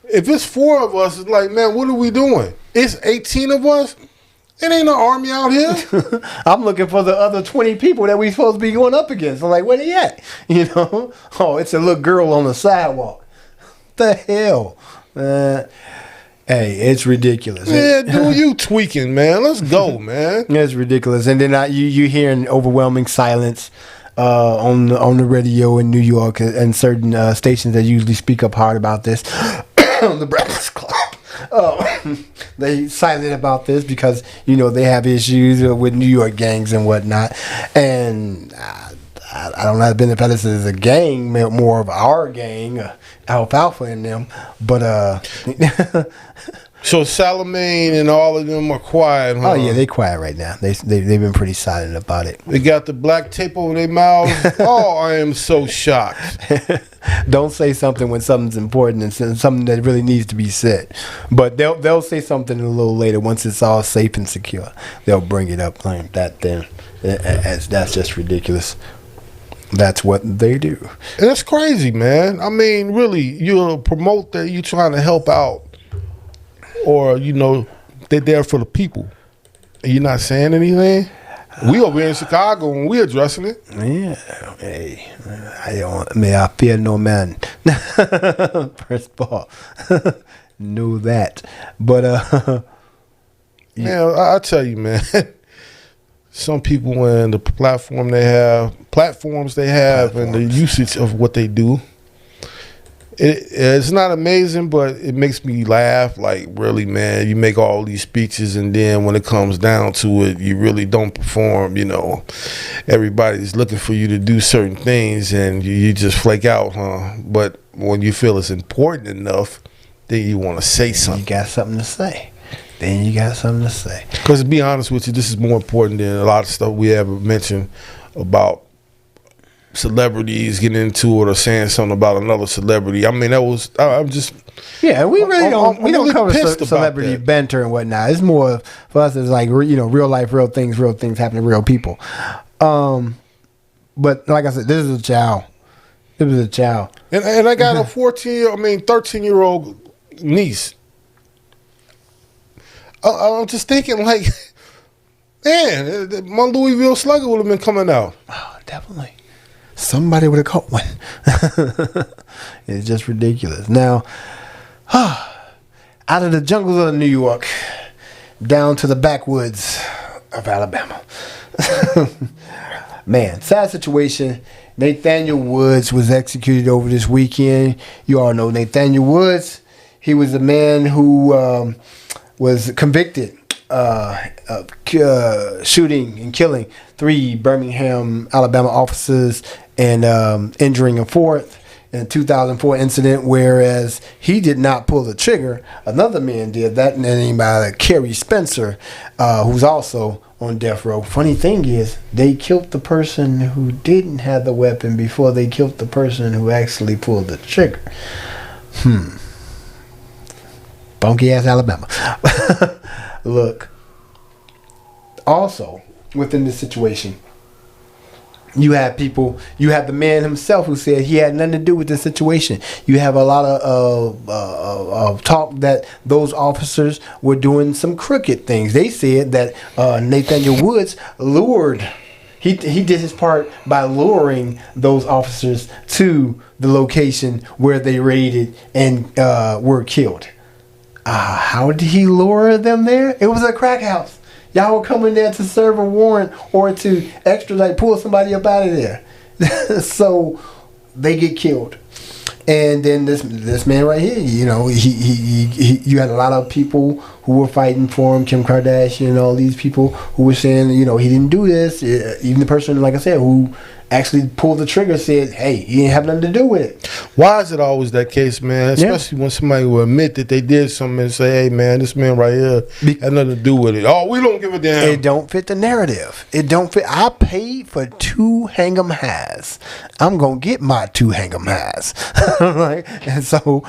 If it's 4 of us, it's like, man, what are we doing? It's 18 of us. It ain't no army out here. I'm looking for the other 20 people that we supposed to be going up against. I'm like, where they at? You know? Oh, it's a little girl on the sidewalk. The hell? Hey, it's ridiculous. Yeah, dude, you tweaking, man. Let's go, man. It's ridiculous. And then you hearing overwhelming silence on the radio in New York and certain stations that usually speak up hard about this. The Breakfast Club. They silent about this because, you know, they have issues with New York gangs and whatnot. And I don't know if this is a gang, more of our gang, Alfalfa in them. But so Salamane and all of them are quiet, huh? Oh yeah, they quiet right now. They've been pretty silent about it. They got the black tape over their mouths. Oh, I am so shocked. Don't say something when something's important and something that really needs to be said. But they'll say something a little later once it's all safe and secure. They'll bring it up like that. Then that's just ridiculous. That's what they do. And that's crazy, man. I mean, really, you promote that you're trying to help out. Or, you know, they're there for the people. And you're not saying anything? We over here in Chicago and we addressing it. Yeah. Hey, I fear no man. First of all. Knew that. But Yeah, I tell you, man. Some people, and the platforms they have, and the usage of what they do, it's not amazing, but it makes me laugh. Like, really, man, you make all these speeches, and then when it comes down to it, you really don't perform. You know, everybody's looking for you to do certain things, and you just flake out, huh? But when you feel it's important enough, then you want to say something. You got something to say. Then you got something to say. Because to be honest with you, this is more important than a lot of stuff we ever mentioned about celebrities getting into it or saying something about another celebrity. I mean, I'm just... Yeah, we really don't really cover pissed about celebrity that. banter and whatnot. It's more for us. It's like real life, real things happen to real people. But like I said, this is a child. It was a child, and I got a 13-year-old niece. I'm just thinking, like, man, my Louisville Slugger would have been coming out. Oh, definitely. Somebody would have caught one. It's just ridiculous. Now, out of the jungles of New York, down to the backwoods of Alabama. Man, sad situation. Nathaniel Woods was executed over this weekend. You all know Nathaniel Woods. He was a man who was convicted of shooting and killing 3 Birmingham, Alabama officers and injuring a 4th in a 2004 incident, whereas he did not pull the trigger. Another man did that, named Kerry Spencer, who's also on death row. Funny thing is, they killed the person who didn't have the weapon before they killed the person who actually pulled the trigger. Funky ass Alabama. Look, also within this situation, you have the man himself who said he had nothing to do with the situation. You have a lot of talk that those officers were doing some crooked things. They said that Nathaniel Woods lured, he did his part by luring those officers to the location where they raided and were killed. How did he lure them there? It was a crack house. Y'all were coming there to serve a warrant or to extradite, pull somebody up out of there. So they get killed. And then this man right here, you had a lot of people who were fighting for him, Kim Kardashian and all these people who were saying, he didn't do this. Even the person, like I said, who actually pulled the trigger said, hey, he didn't have nothing to do with it. Why is it always that case, man? Especially when somebody will admit that they did something and say, hey, man, this man right here had nothing to do with it. Oh, we don't give a damn. It don't fit the narrative. It don't fit. I paid for 2 hang-em highs. I'm going to get my 2 hang-em highs. Right? And so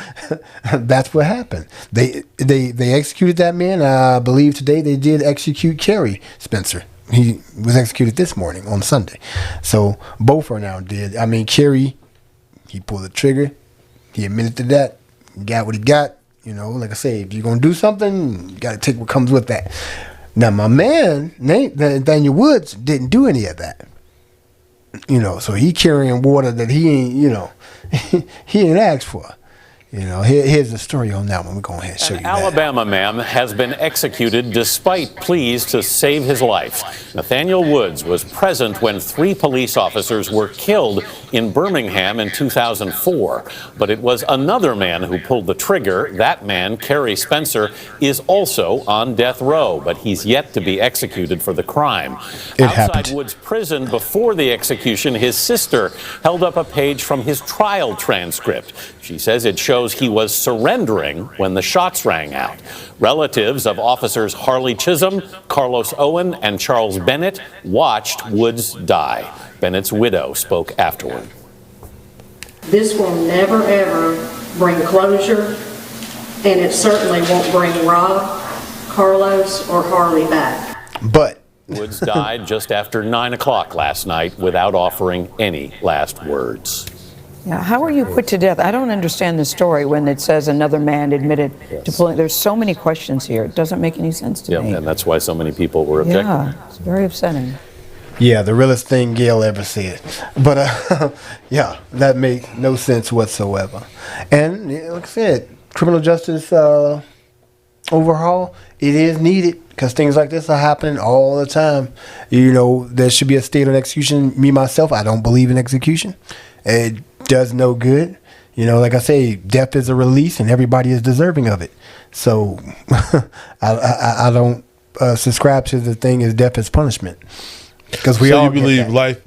that's what happened. They executed that man. I believe today they did execute Kerry Spencer. He was executed this morning on Sunday. So both are now dead. I mean, Kerry, he pulled the trigger. He admitted to that. He got what he got. Like I say, if you're going to do something, you got to take what comes with that. Now, my man, Nathaniel Woods, didn't do any of that. So he carrying water that he ain't, he ain't asked for. Here's the story on that one. We're going ahead and show you that. Alabama man has been executed despite pleas to save his life. Nathaniel Woods was present when 3 police officers were killed in Birmingham in 2004. But it was another man who pulled the trigger. That man, Kerry Spencer, is also on death row, but he's yet to be executed for the crime. Outside Woods' prison before the execution, his sister held up a page from his trial transcript. She says it shows he was surrendering when the shots rang out. Relatives of officers Harley Chisholm, Carlos Owen, and Charles Bennett watched Woods die. Bennett's widow spoke afterward. This will never, ever bring closure, and it certainly won't bring Rob, Carlos, or Harley back. But Woods died just after 9 o'clock last night without offering any last words. Yeah, how are you put to death? I don't understand the story when it says another man admitted to pulling. There's so many questions here. It doesn't make any sense to me. And that's why so many people were objecting. Yeah, it's very upsetting. Yeah, the realest thing Gail ever said. But, yeah, that makes no sense whatsoever. And, like I said, criminal justice overhaul, it is needed because things like this are happening all the time. You know, there should be a state on execution. Me, myself, I don't believe in execution. It does no good. You know, like I say, death is a release and everybody is deserving of it. So I don't subscribe to the thing as death as punishment. Because we so all you believe that. life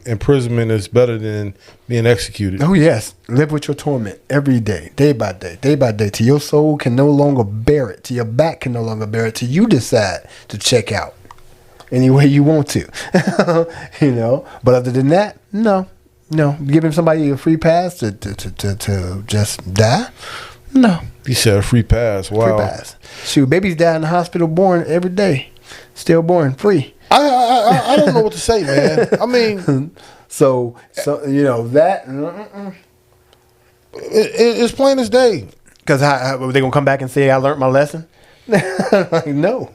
imprisonment is better than being executed? Oh yes, live with your torment every day, day by day, till your soul can no longer bear it, till your back can no longer bear it, till you decide to check out any way you want to. You know, but other than that, no, giving somebody a free pass to just die, no. You said a free pass. Wow. Free pass. Shoot, babies die in the hospital, born every day, still born free. I don't know what to say, man. I mean, so you know that it's plain as day. Because they gonna come back and say I learned my lesson? Like, no,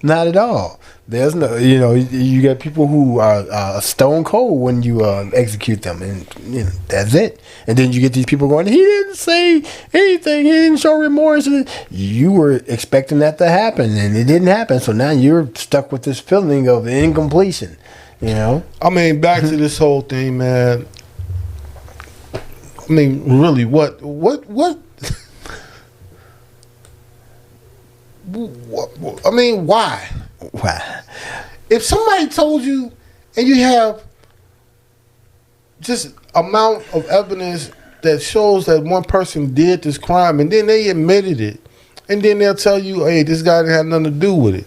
not at all. There's no, you know, you got people who are stone cold when you execute them, and you know, that's it. And then you get these people going, he didn't say anything, he didn't show remorse. You were expecting that to happen, and it didn't happen. So now you're stuck with this feeling of incompletion. You know. I mean, back to this whole thing, man. I mean, really, what? I mean, why? Why? If somebody told you, and you have just amount of evidence that shows that one person did this crime, and then they admitted it, and then they'll tell you, "Hey, this guy didn't have nothing to do with it."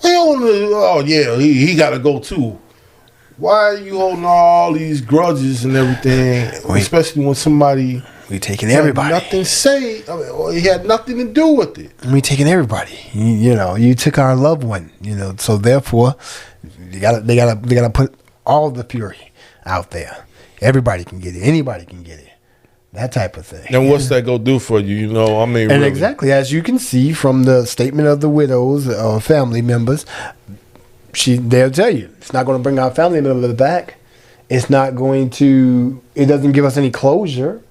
Well, oh yeah, he got to go too. Why are you holding all these grudges and everything, especially when somebody? We taking everybody. Nothing say. I mean, he had nothing to do with it. We taking everybody. You know, you took our loved one. You know, so therefore, they gotta put all the fury out there. Everybody can get it. Anybody can get it. That type of thing. And what's that go do for you? You know, I mean, and really. Exactly as you can see from the statement of the widows or family members, they'll tell you it's not going to bring our family member back. It's not going to. It doesn't give us any closure.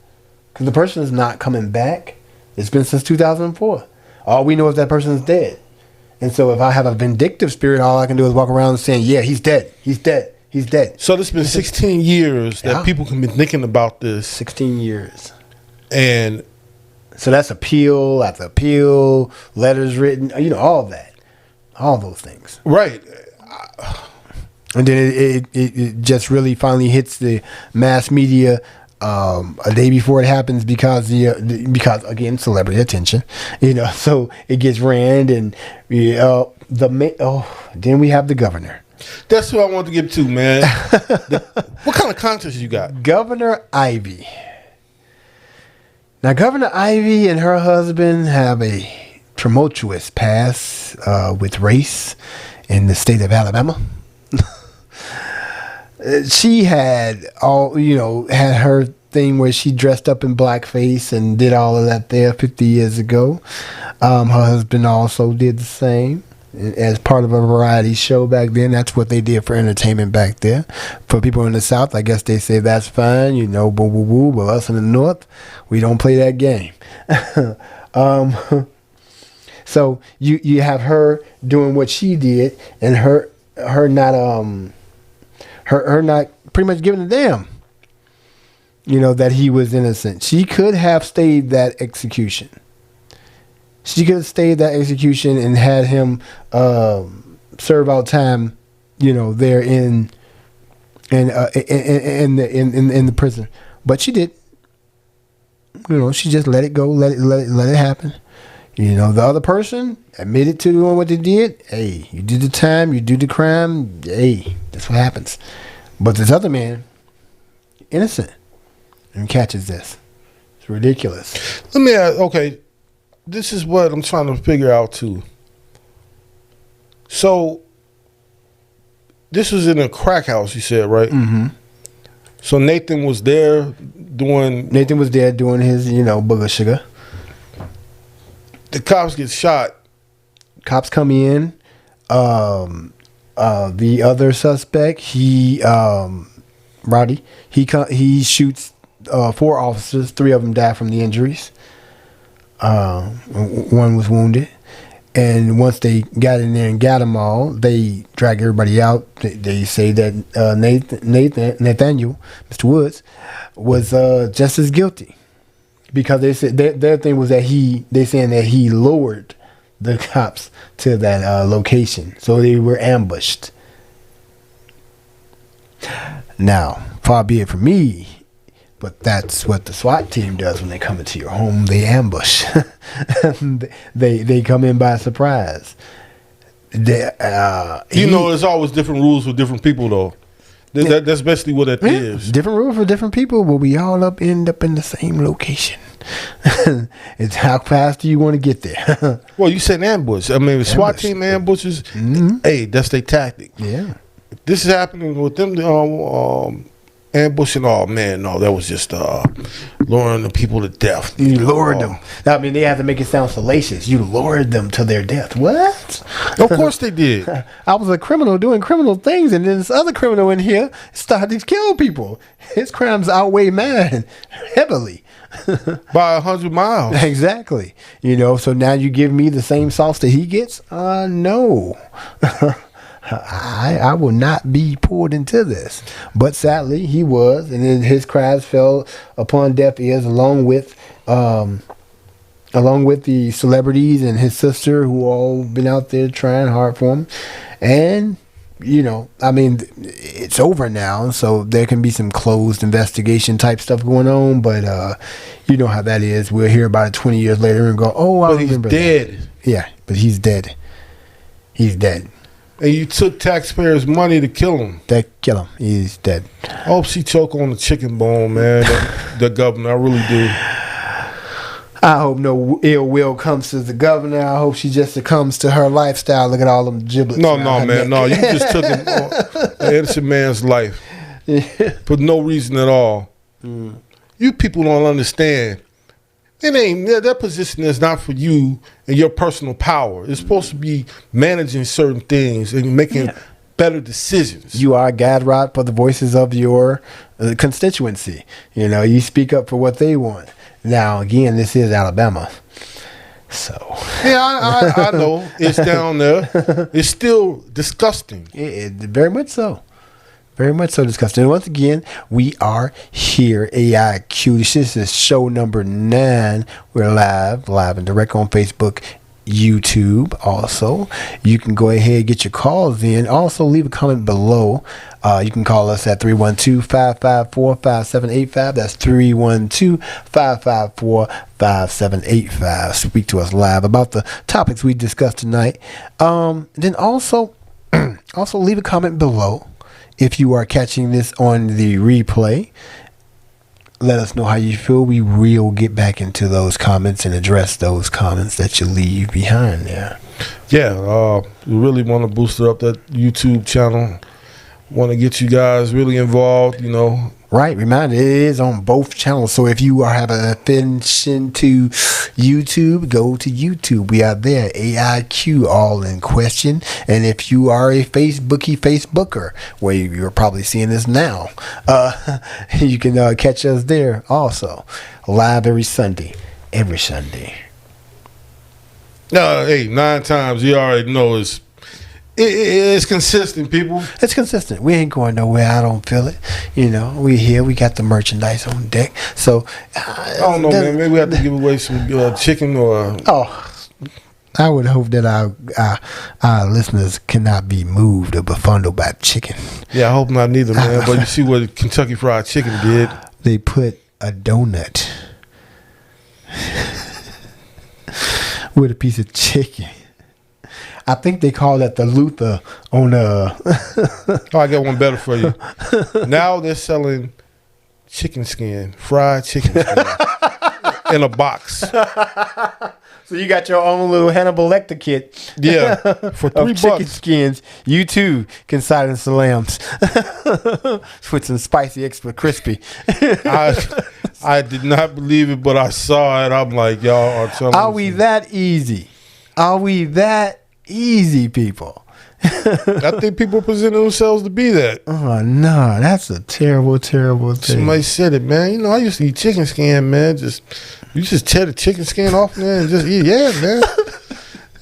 Because the person is not coming back. It's been since 2004. All we know is that person is dead. And so if I have a vindictive spirit, all I can do is walk around saying, yeah, he's dead. He's dead. He's dead. So it's been 16 years that people can be thinking about this. 16 years. And so that's appeal after appeal, letters written, you know, all of that. All those things. Right. And then it just really finally hits the mass media a day before it happens because again, celebrity attention, you know, so it gets ran and then we have the governor. That's what I want to get to, man. What kind of contest you got? Governor Ivy. Now, Governor Ivy and her husband have a tumultuous past with race in the state of Alabama. She had had her thing where she dressed up in blackface and did all of that there 50 years ago. Her husband also did the same as part of a variety show back then. That's what they did for entertainment back there. For people in the South, I guess they say that's fine, you know, boo boo boo. But us in the North, we don't play that game. So you have her doing what she did, and her not pretty much giving a damn, you know, that he was innocent. She could have stayed that execution. She could have stayed that execution and had him serve out time, you know, there in the prison. But she did. You know, she just let it go, let it happen. You know, the other person admitted to doing what they did. Hey, you did the time, you do the crime. Hey, that's what happens. But this other man, innocent, and catches this. It's ridiculous. Let me ask, okay, this is what I'm trying to figure out too. So, this was in a crack house, you said, right? Mm-hmm. So Nathan was there doing his, you know, booger sugar. The cops get shot. Cops come in. The other suspect, Roddy, he shoots 4 officers. 3 of them die from the injuries. One was wounded. And once they got in there and got them all, they drag everybody out. They say that Nathaniel, Mr. Woods, was just as guilty, because they said their thing was that they saying that he lured the cops to that location, so they were ambushed. Now, far be it from me, but that's what the SWAT team does when they come into your home. They ambush. they come in by surprise. There's always different rules for different people, though. That's basically what it is. Different rules for different people, but we all end up in the same location. It's how fast do you want to get there? Well, you said ambush. I mean, the SWAT team ambushes. Mm-hmm. Hey, that's their tactic. Yeah. This is happening with them. Ambushing. Oh man, no, that was just luring the people to death. You lured them. I mean, they have to make it sound salacious. You lured them to their death. What? Of course they did. I was a criminal doing criminal things, and then this other criminal in here started to kill people. His crimes outweigh mine heavily. By 100 miles. Exactly. So now you give me the same sauce that he gets? No. I will not be pulled into this. But sadly, he was, and then his cries fell upon deaf ears, along with the celebrities and his sister, who all been out there trying hard for him. And I mean, it's over now, so there can be some closed investigation type stuff going on. But you know how that is. We'll hear about it 20 years later and go, "Oh, I remember." He's dead. Yeah, but he's dead. He's dead. And you took taxpayers' money to kill him. They kill him. He's dead. I hope she choke on the chicken bone, man. the governor, I really do. I hope no ill will comes to the governor. I hope she just succumbs to her lifestyle. Look at all them giblets. No, man. No, you just took an innocent man's life for no reason at all. Mm. You people don't understand. It ain't that position is not for you and your personal power. It's supposed to be managing certain things and making better decisions. You are a guide rod for the voices of your constituency. You speak up for what they want. Now, again, this is Alabama. So. Yeah, I know. It's down there. It's still disgusting. Very much so. Very much so disgusting. And once again, we are here, AiQ. This is show number 9. We're live and direct on Facebook, YouTube. Also, you can go ahead and get your calls in. Also, leave a comment below. You can call us at 312-554-5785. That's 312-554-5785. Speak to us live about the topics we discussed tonight. Then also leave a comment below. If you are catching this on the replay, let us know how you feel. We will get back into those comments and address those comments that you leave behind there. Yeah, we really want to boost up that YouTube channel. Want to get you guys really involved, Right. Remember, it is on both channels. So if you have an affiliation to YouTube, go to YouTube. We are there. AiQ, all in question. And if you are a Facebooker, where you're probably seeing this now, you can catch us there also. Live every Sunday. Every Sunday. Hey, 9 times, you already know it's consistent, people. It's consistent. We ain't going nowhere. I don't feel it. We here. We got the merchandise on deck. So I don't know, man. Maybe we have to give away some chicken or. I would hope that our listeners cannot be moved or befuddled by chicken. Yeah, I hope not neither, man. But you see what Kentucky Fried Chicken did? They put a donut with a piece of chicken. I think they call that the Luther on I got one better for you. Now they're selling chicken skin, fried chicken skin in a box. So you got your own little Hannibal Lecter kit. Yeah, for $3. Chicken skins. You too can silence the lambs with some spicy extra crispy. I did not believe it, but I saw it. I'm like, y'all are telling me. Are we that easy? Are we that easy, people? I think people present themselves to be that. Oh no, that's a terrible, terrible thing. Somebody said it, man. You know, I used to eat chicken skin, man. You just tear the chicken skin off, man, and just eat. Yeah, man.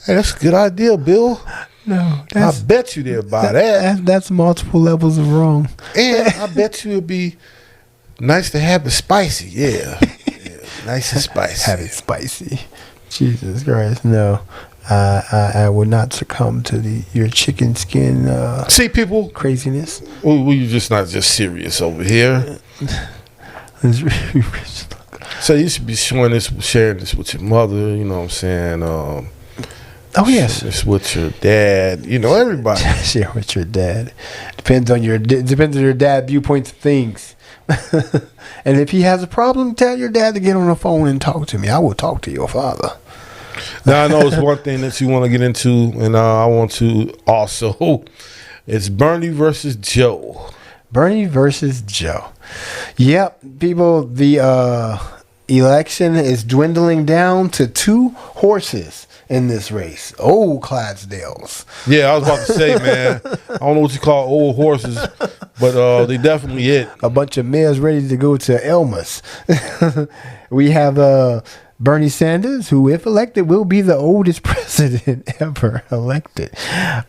Hey, that's a good idea, Bill. No, I bet you they'll buy that. That's multiple levels of wrong. And I bet you it'd be nice to have it spicy. Yeah, nice and spicy. Have it spicy. Jesus Christ, no. I would not succumb to your chicken skin. See, people craziness. We just not just serious over here. So you should be sharing this with your mother. You know what I'm saying? Oh yes, this with your dad. You know, everybody. Share with your dad. Depends on your dad's viewpoints of things. And if he has a problem, tell your dad to get on the phone and talk to me. I will talk to your father. Now I know it's one thing that you want to get into, and I want to also. It's Bernie versus Joe. Bernie versus Joe. Yep, people. The election is dwindling down to 2 horses in this race. Old Clydesdales. Yeah, I was about to say, man. I don't know what you call old horses, but they definitely it. A bunch of mares ready to go to Elmas. We have Bernie Sanders, who, if elected, will be the oldest president ever elected.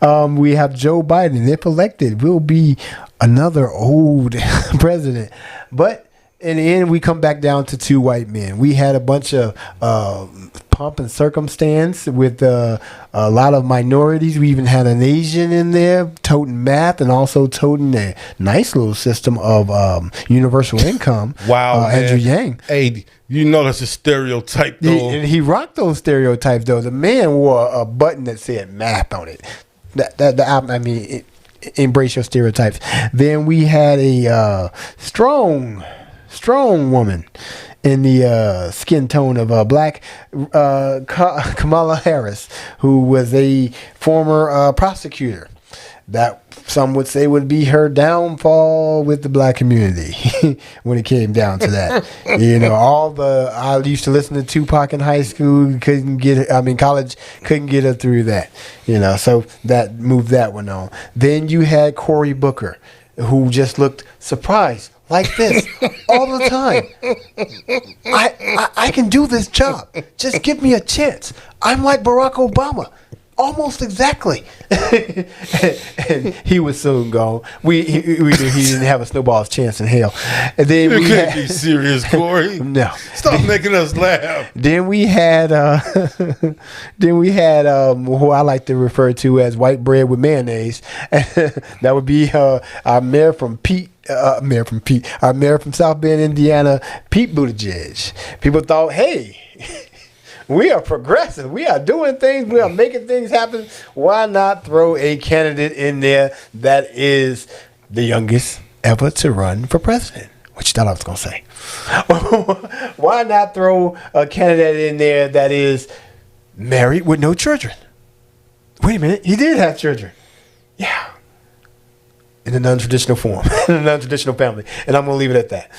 We have Joe Biden, if elected, will be another old president. But in the end, we come back down to 2 white men. We had a bunch of pomp and circumstance with a lot of minorities. We even had an Asian in there toting math and also toting a nice little system of universal income. Wow, Andrew Yang. Hey, you know that's a stereotype, though. He rocked those stereotypes, though. The man wore a button that said math on it. Embrace your stereotypes. Then we had a strong woman in the skin tone of black, Kamala Harris, who was a former prosecutor. That some would say would be her downfall with the black community when it came down to that. You know, I used to listen to Tupac in high school, college couldn't get her through that. You know, so that moved that one on. Then you had Cory Booker, who just looked surprised like this all the time. I can do this job. Just give me a chance. I'm like Barack Obama. Almost exactly. And he was soon gone. He didn't have a snowball's chance in hell. And then you can't be serious, Corey. No. Stop making us laugh. Then we had who I like to refer to as white bread with mayonnaise. That would be our mayor from South Bend, Indiana, Pete Buttigieg. People thought, hey, we are progressive. We are doing things. We are making things happen. Why not throw a candidate in there that is the youngest ever to run for president? What you thought I was going to say? Why not throw a candidate in there that is married with no children? Wait a minute. He did have children. Yeah. In a non-traditional form, in a non-traditional family. And I'm going to leave it at that.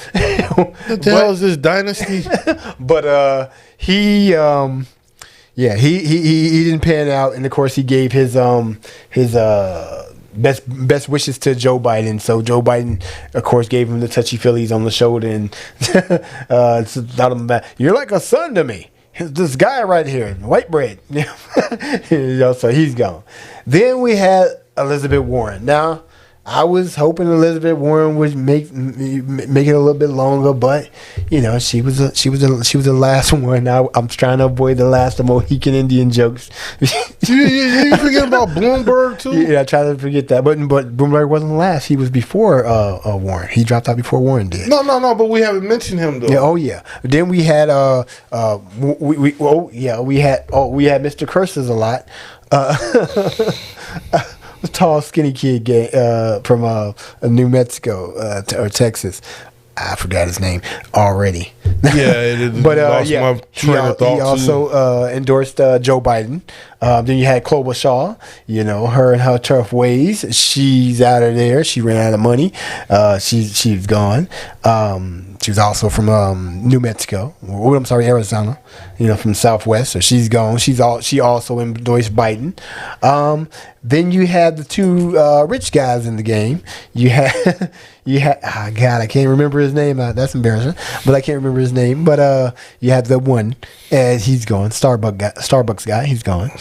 What the hell is this dynasty? But he didn't pan out. And, of course, he gave his best wishes to Joe Biden. So Joe Biden, of course, gave him the touchy-feelies on the shoulder and thought him back. You're like a son to me. This guy right here, white bread. So he's gone. Then we had Elizabeth Warren. Now, I was hoping Elizabeth Warren would make it a little bit longer, but you know she was the last one. Now I'm trying to avoid the last of Mohican Indian jokes. You forget about Bloomberg too? Yeah, I tried to forget that, but Bloomberg wasn't last. He was before Warren. He dropped out before Warren did. No, but we haven't mentioned him though. Yeah, oh yeah. Then we had we had Mr. Curses a lot. Tall, skinny kid from New Mexico or Texas. I forgot his name already. Yeah, but lost my train of thought he also endorsed Joe Biden. Then you had Clover Shaw, her and her tough ways. She's out of there. She ran out of money. She's gone. She was also from New Mexico. I'm sorry, Arizona. From Southwest. So she's gone. She also endorsed Biden. Then you had the two rich guys in the game. You had God, I can't remember his name. That's embarrassing, but I can't remember his name. But you had the one, and he's gone. Starbucks guy, he's gone.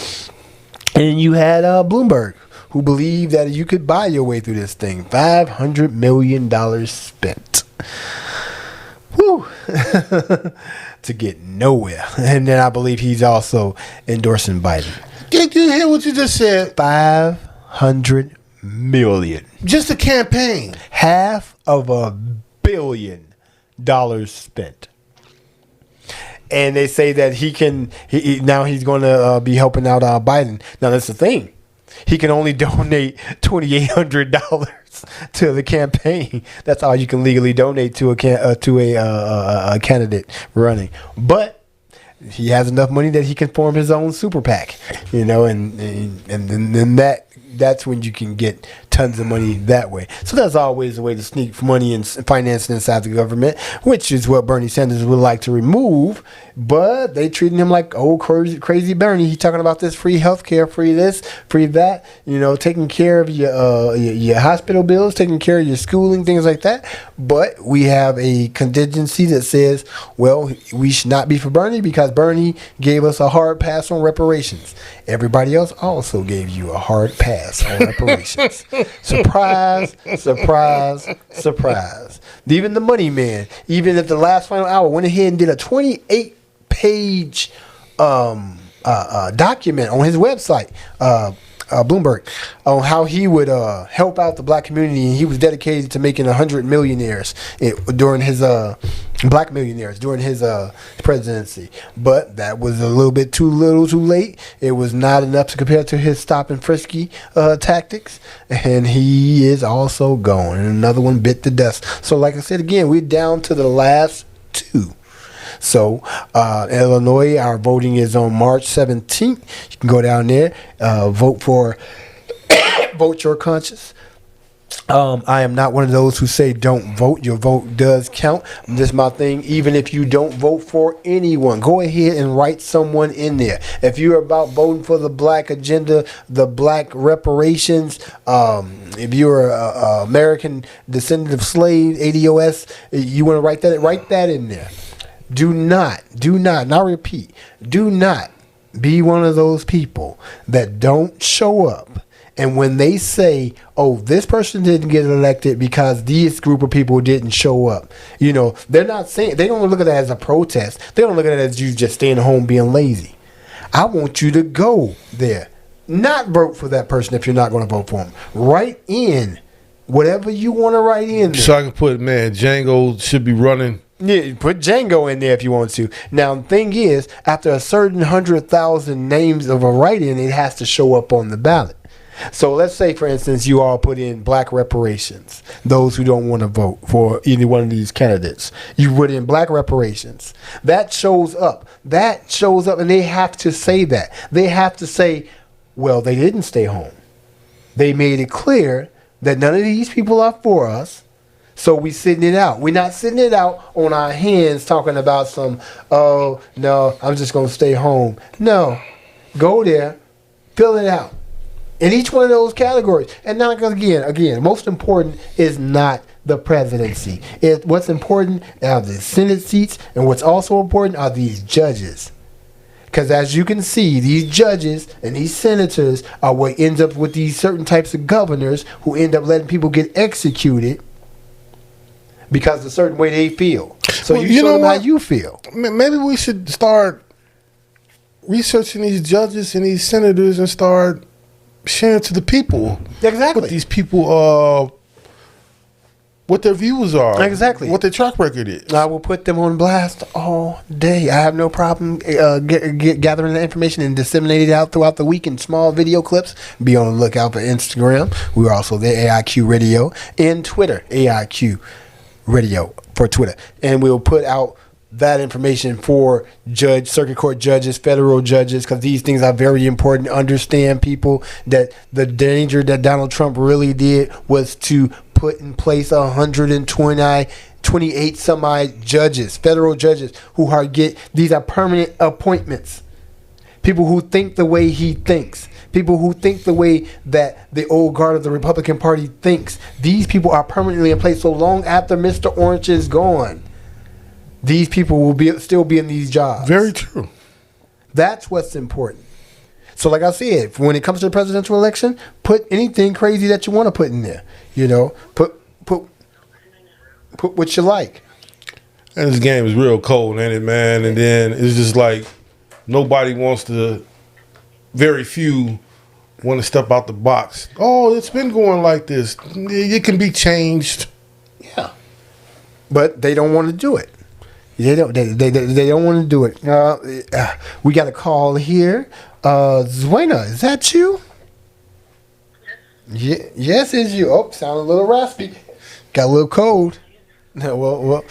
And you had Bloomberg, who believed that you could buy your way through this thing. $500 million spent. Whew. To get nowhere. And then I believe he's also endorsing Biden. Did you hear what you just said? $500 million. Just a campaign. $500 million spent. And they say that now he's going to be helping out Biden. Now that's the thing. He can only donate $2,800 to the campaign. That's all you can legally donate to a candidate running. But he has enough money that he can form his own super PAC, and then that's when you can get tons of money that way. So that's always a way to sneak money and financing inside the government, which is what Bernie Sanders would like to remove. But they treating him like old crazy Bernie. He's talking about this free healthcare, free this, free that. Taking care of your hospital bills, taking care of your schooling, things like that. But we have a contingency that says, well, we should not be for Bernie because Bernie gave us a hard pass on reparations. Everybody else also gave you a hard pass on reparations. Surprise, surprise, surprise. Even the money man, even at the last final hour, went ahead and did a 28-page document on his website, Bloomberg, on how he would help out the black community, and he was dedicated to making 100 millionaires during his black millionaires during his presidency. But that was a little bit too little, too late. It was not enough to compare to his stop and frisky tactics, and he is also gone. And another one bit the dust. So, like I said again, we're down to the last two. So, Illinois, our voting is on March 17th. You can go down there, vote your conscience. I am not one of those who say don't vote. Your vote does count. This is my thing. Even if you don't vote for anyone, go ahead and write someone in there. If you're about voting for the black agenda, the black reparations, if you're an American descendant of slaves, ADOS, you want to write that in there. Do not, and I repeat, do not be one of those people that don't show up. And when they say, oh, this person didn't get elected because this group of people didn't show up, they're not saying, they don't look at that as a protest. They don't look at it as you just staying home being lazy. I want you to go there. Not vote for that person if you're not going to vote for them. Write in whatever you want to write in there. So I can put, Django should be running. Yeah, put Django in there if you want to. Now, the thing is, after a certain 100,000 names of a write-in, it has to show up on the ballot. So let's say, for instance, you all put in black reparations, those who don't want to vote for either one of these candidates. You put in black reparations. That shows up. And they have to say that. They have to say, well, they didn't stay home. They made it clear that none of these people are for us. So we sitting it out. We're not sitting it out on our hands talking about some, oh, no, I'm just going to stay home. No. Go there. Fill it out. In each one of those categories. And now, again, most important is not the presidency. What's important are the Senate seats, and what's also important are these judges. Because as you can see, these judges and these senators are what ends up with these certain types of governors who end up letting people get executed because of a certain way they feel. So you show them how you feel. Maybe we should start researching these judges and these senators and start sharing to the people. Exactly. What these people, what their views are. Exactly. What their track record is. I will put them on blast all day. I have no problem gathering the information and disseminating it out throughout the week in small video clips. Be on the lookout for Instagram. We're also there, AiQ Radio, and Twitter, AiQ Radio for Twitter, and we'll put out that information for circuit court judges, federal judges, because these things are very important. Understand, people, that the danger that Donald Trump really did was to put in place 128 some odd judges, federal judges, these are permanent appointments. People who think the way he thinks. People who think the way that the old guard of the Republican Party thinks. These people are permanently in place. So long after Mr. Orange is gone, these people will still be in these jobs. Very true. That's what's important. So like I said, when it comes to the presidential election, put anything crazy that you want to put in there. Put what you like. And this game is real cold, ain't it, man? And then it's just like nobody wants to, very few want to step out the box. Oh, it's been going like this. It can be changed. Yeah. But they don't want to do it. They don't want to do it. We got a call here. Zuena, is that you? Yes, it's you. Oh, sound a little raspy. Got a little cold. Well.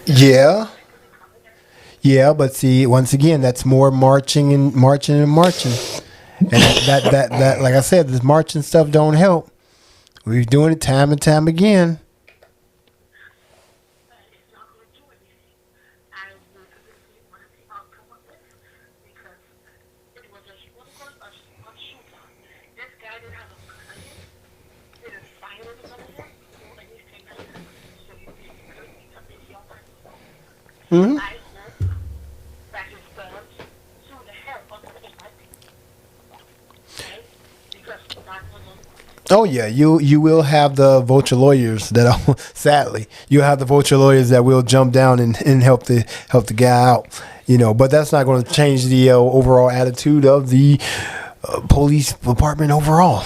Yeah. Yeah, but see, once again, that's more marching. And that like I said, this marching stuff don't help. We're doing it time and time again. Mm-hmm. Oh yeah, you will have the vulture lawyers that are, sadly you'll have the vulture lawyers that will jump down and help the guy out, But that's not going to change the overall attitude of the police department overall.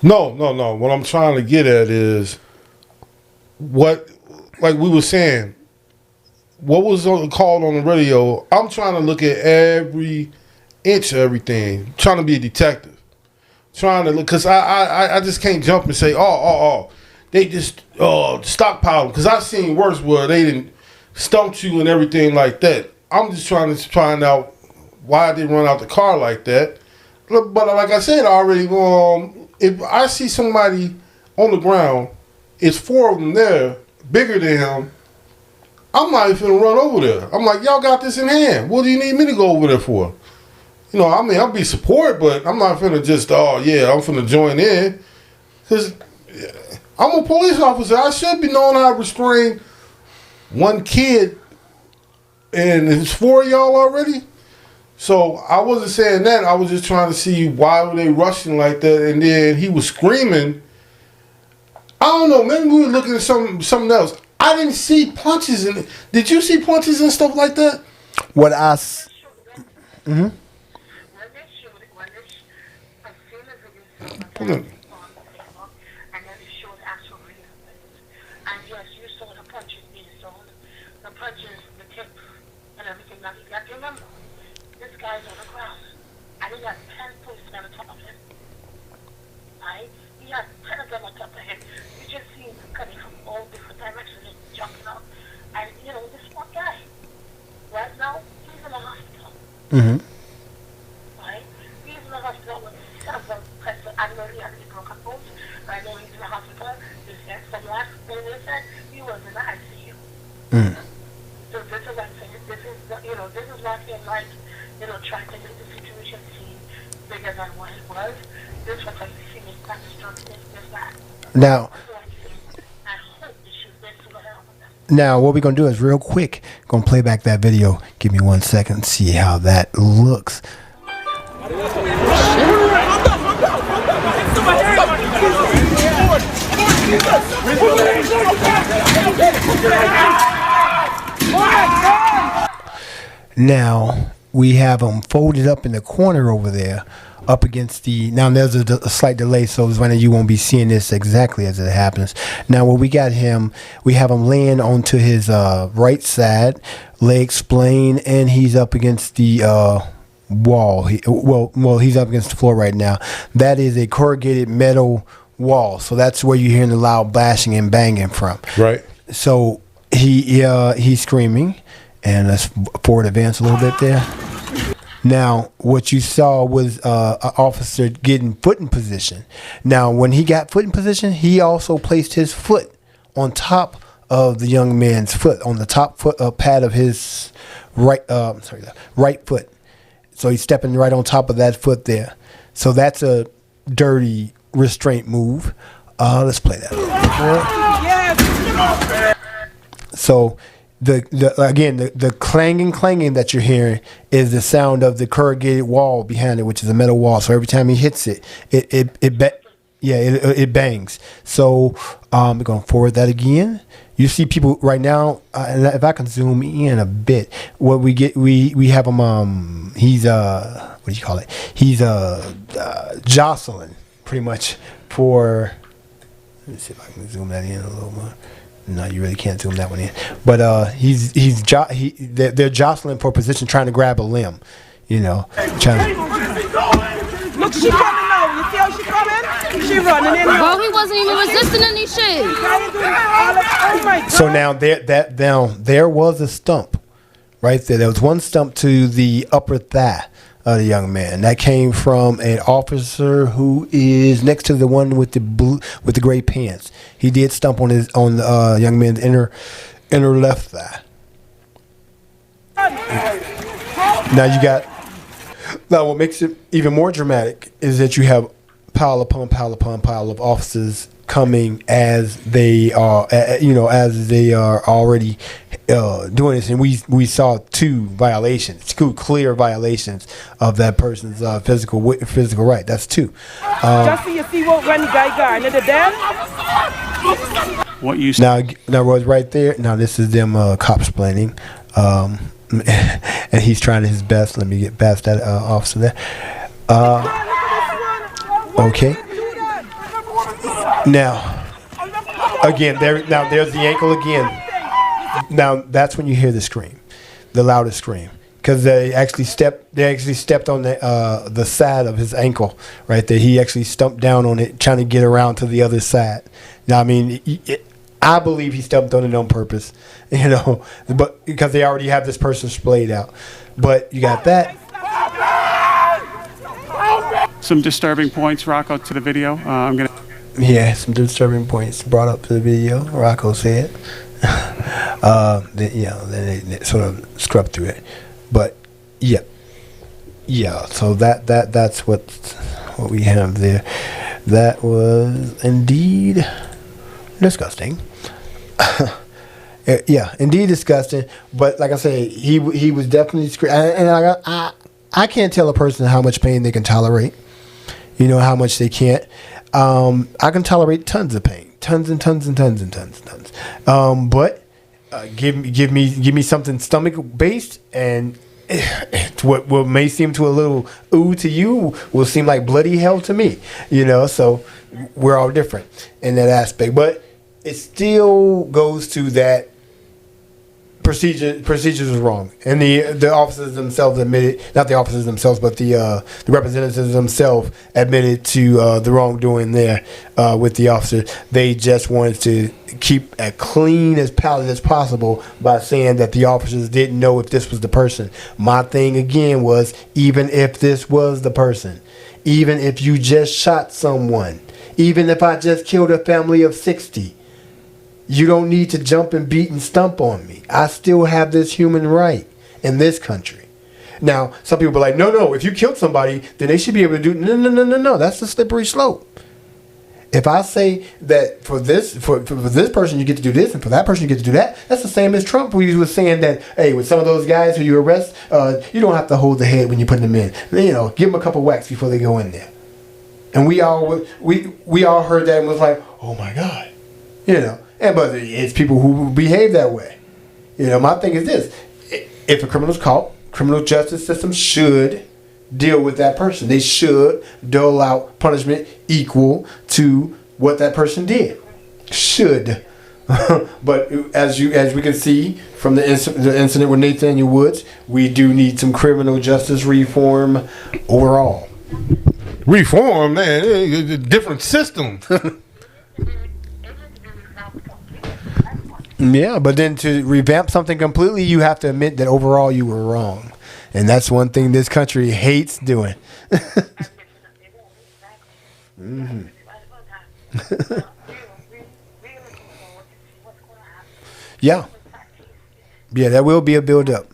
No. What I'm trying to get at is what, like we were saying, what was called on the radio. I'm trying to look at every inch of everything. Trying to be a detective. Trying to look, because I just can't jump and say, oh, they just stockpiled. Because I've seen worse where they didn't stump you and everything like that. I'm just trying to find out why they run out the car like that. But like I said already, if I see somebody on the ground, it's four of them there, bigger than him, I'm not even finna run over there. I'm like, y'all got this in hand. What do you need me to go over there for? You know, I mean, I'll be support, but I'm not finna just, I'm finna join in. Because I'm a police officer. I should be knowing how to restrain one kid. And it's 4 of y'all already. So I wasn't saying that. I was just trying to see why were they rushing like that. And then he was screaming. I don't know. Maybe we were looking at something else. I didn't see punches in it. Did you see punches and stuff like that? What I... Mm-hmm. Pull in. Mm-hmm. Right? He's in the hospital with several pressure. I know he had to be broken bones. I know he's in the hospital. From last thing they said, he was in the ICU. Mm. So this is what I'm saying. This is why I feel like, trying to make the situation seem bigger than what it was. This was like the serious catastrophe. This that. Now, I hope the shoot this will help. Now, what we're going to do is real quick, going to play back that video. Give me 1 second, see how that looks. Now, we have them folded up in the corner over there, up against the... Now, there's a slight delay, so you won't be seeing this exactly as it happens. Now, when we got him, we have him laying onto his right side, legs splayed, and he's up against the wall. He's up against the floor right now. That is a corrugated metal wall, so that's where you're hearing the loud bashing and banging from. Right. So he's screaming, and let's forward advance a little bit there. Now, what you saw was an officer getting foot in position. Now, when he got foot in position, he also placed his foot on top of the young man's foot, on the top foot pad of his right foot. So he's stepping right on top of that foot there. So that's a dirty restraint move. Let's play that. So the clanging that you're hearing is the sound of the corrugated wall behind it, which is a metal wall. So every time he hits it, it bangs. So we're gonna forward that again. You see people right now, and if I can zoom in a bit, what we get, we have him. He's what do you call it? He's jostling pretty much for. Let me see if I can zoom that in a little more. No, you really can't zoom that one in. But they're jostling for position, trying to grab a limb. Look, she coming now. You see how she coming? She running in. Well, he wasn't even resisting any shit. Oh my God. So now there was a stump right there. There was one stump to the upper thigh of the young man. That came from an officer who is next to the one with the gray pants. He did stump on the young man's inner left thigh. Now what makes it even more dramatic is that you have pile upon pile of officers coming as they are, already doing this, and we saw two clear violations of that person's physical right. That's two. Just so you see when the guy got into the dam. What you now was right there. Now this is them cops planning, and he's trying his best. Let me get past that officer there. Okay. Now, again, there's the ankle again. Now that's when you hear the scream, the loudest scream, because they actually stepped on the side of his ankle right there. He actually stumped down on it, trying to get around to the other side. Now, I mean, I believe he stepped on it on purpose, but because they already have this person splayed out. But you got that. Some disturbing points, Rocco, to the video. I'm gonna. Yeah, some disturbing points brought up to the video. Rocco said, then they sort of scrubbed through it, but yeah. So that's what we have there. That was indeed disgusting. Yeah, indeed disgusting. But like I say, he was definitely and I can't tell a person how much pain they can tolerate. You know how much they can't. I can tolerate tons of pain, tons. But give me something stomach based, and what may seem to a little ooh to you will seem like bloody hell to me. You know, so we're all different in that aspect. But it still goes to that procedures was wrong, and the officers themselves admitted, not the officers themselves, but the representatives themselves admitted to the wrongdoing there with the officers. They just wanted to keep as clean as palate as possible by saying that the officers didn't know if this was the person. My thing again was, even if this was the person, even if you just shot someone, even if I just killed a family of 60, you don't need to jump and beat and stump on me. I still have this human right in this country. Now, some people be like, no, if you killed somebody, then they should be able to do. No. That's a slippery slope. If I say that for this person you get to do this, and for that person you get to do that, that's the same as Trump, who was saying that, hey, with some of those guys who you arrest, you don't have to hold the head when you put them in. You know, give them a couple whacks before they go in there. And we all heard that and was like, oh my God, you know. But it's people who behave that way. You know, my thing is this: if a criminal's caught, criminal justice system should deal with that person. They should dole out punishment equal to what that person did. Should. But as we can see from the incident with Nathaniel Woods, we do need some criminal justice reform overall. Reform, man, different system. Yeah, but then to revamp something completely, you have to admit that overall you were wrong. And that's one thing this country hates doing. Mm-hmm. Yeah, that will be a build-up.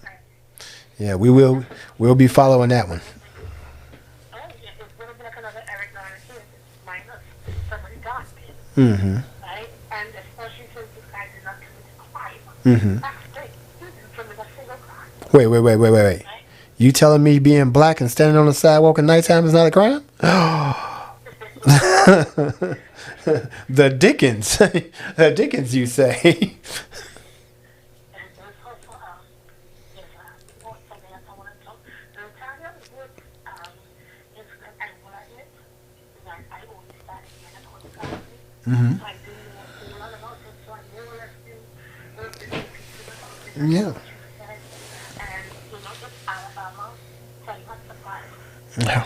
Yeah, we'll be following that one. Mm-hmm. Mm-hmm. Wait. You telling me being black and standing on the sidewalk at nighttime is not a crime? The Dickens. The Dickens, you say. Mm-hmm. Yeah. Yeah.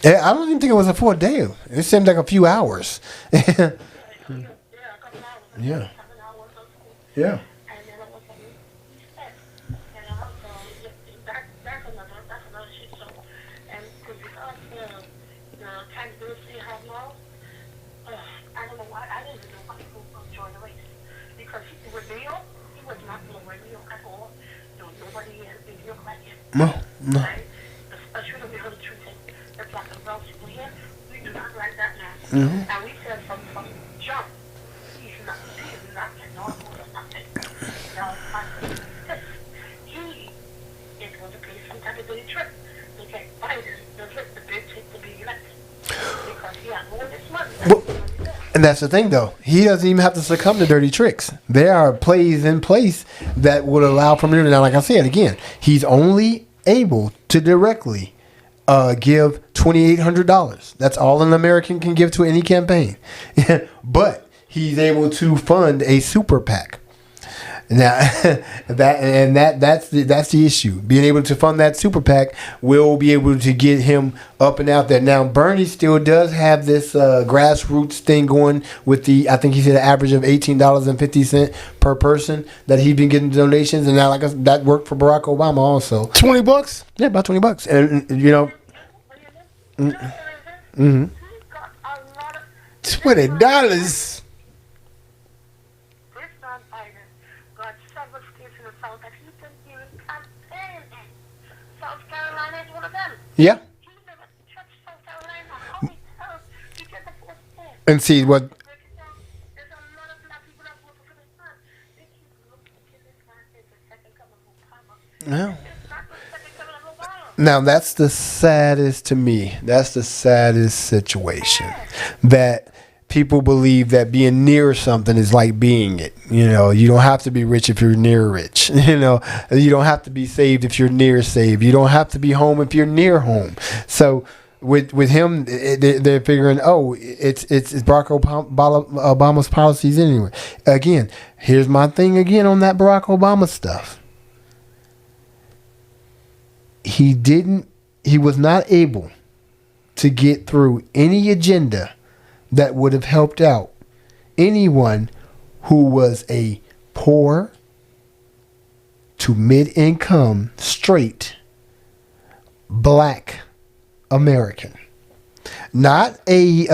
I don't even think it was a full day. It seemed like a few hours. Yeah. Yeah. No. Mm-hmm. And we said from jump, he's not getting on with nothing. He is going to pay some type of dirty trick. Okay, Biden does the big take the big election because he has all this money. And that's the thing, though. He doesn't even have to succumb to dirty tricks. There are plays in place that would allow for him. Now, like I said, again, he's only able to directly give $2,800. That's all an American can give to any campaign. But he's able to fund a super PAC. Now, that's the issue. Being able to fund that super PAC will be able to get him up and out there. Now, Bernie still does have this grassroots thing going with I think he said an average of $18.50 per person that he's been getting donations, and now that worked for Barack Obama also. $20? Yeah, about $20, and $20. Yeah. And see what. Yeah. Now that's the saddest to me. That's the saddest situation, that people believe that being near something is like being it. You don't have to be rich if you're near rich. You don't have to be saved if you're near saved. You don't have to be home if you're near home. So with him, they're figuring, it's Barack Obama's policies anyway. Again, here's my thing again on that Barack Obama stuff. He was not able to get through any agenda that would have helped out anyone who was a poor to mid-income, straight, black American. Not a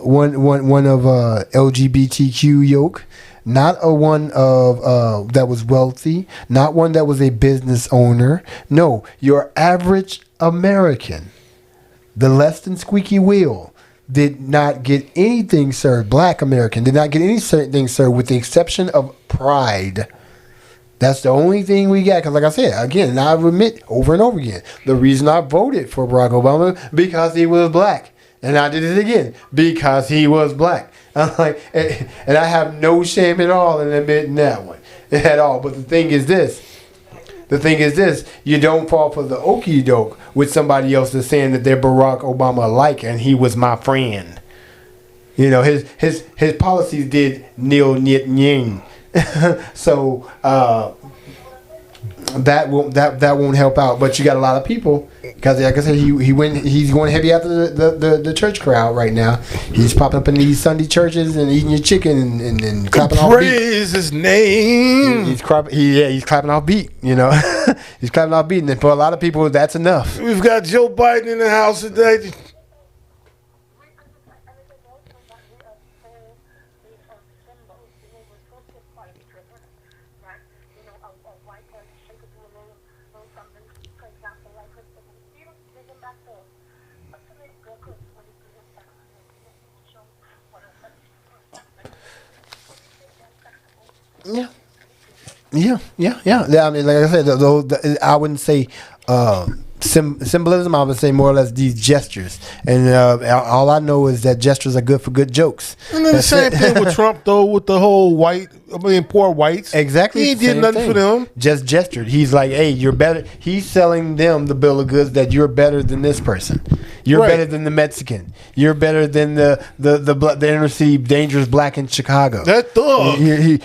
one of LGBTQ yoke, not a one of that was wealthy, not one that was a business owner. No, your average American, the less than squeaky wheel, did not get anything served. Black American did not get anything served, with the exception of pride. That's the only thing we got. Because like I said, again, and I admit over and over again, the reason I voted for Barack Obama, because he was black. And I did it again, because he was black. I'm like, and I have no shame at all in admitting that one at all. But the thing is this, you don't fall for the okie doke with somebody else that's saying that they're Barack Obama alike and he was my friend. His policies did nil nit nying. So that won't help out. But you got a lot of people, because like I said, he's going heavy after the church crowd right now. He's popping up in these Sunday churches and eating your chicken and clapping off beat. Praise his name. He's clapping off beat. He's clapping off beat, and for a lot of people, that's enough. We've got Joe Biden in the house today. Yeah. I mean, like I said, I wouldn't say symbolism. I would say more or less these gestures. And all I know is that gestures are good for good jokes. And then the same thing with Trump, though, with the whole poor whites. Exactly. He did nothing for them. Just gestured. He's like, hey, you're better. He's selling them the bill of goods that you're better than this person. You're better than the Mexican. You're better than the inner city dangerous black in Chicago. That thug.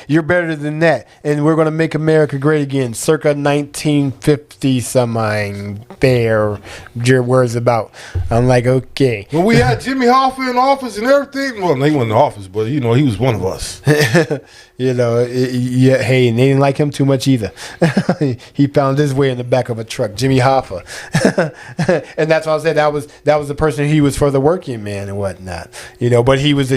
You're better than that. And we're going to make America great again, circa 1950 something. There, your words about. I'm like, okay. Well, we had Jimmy Hoffa in office and everything. Well, he wasn't in office, but he was one of us. Hey, and they didn't like him too much either. He found his way in the back of a truck, Jimmy Hoffa. And that's why I said that was the person he was for the working man and whatnot. But he was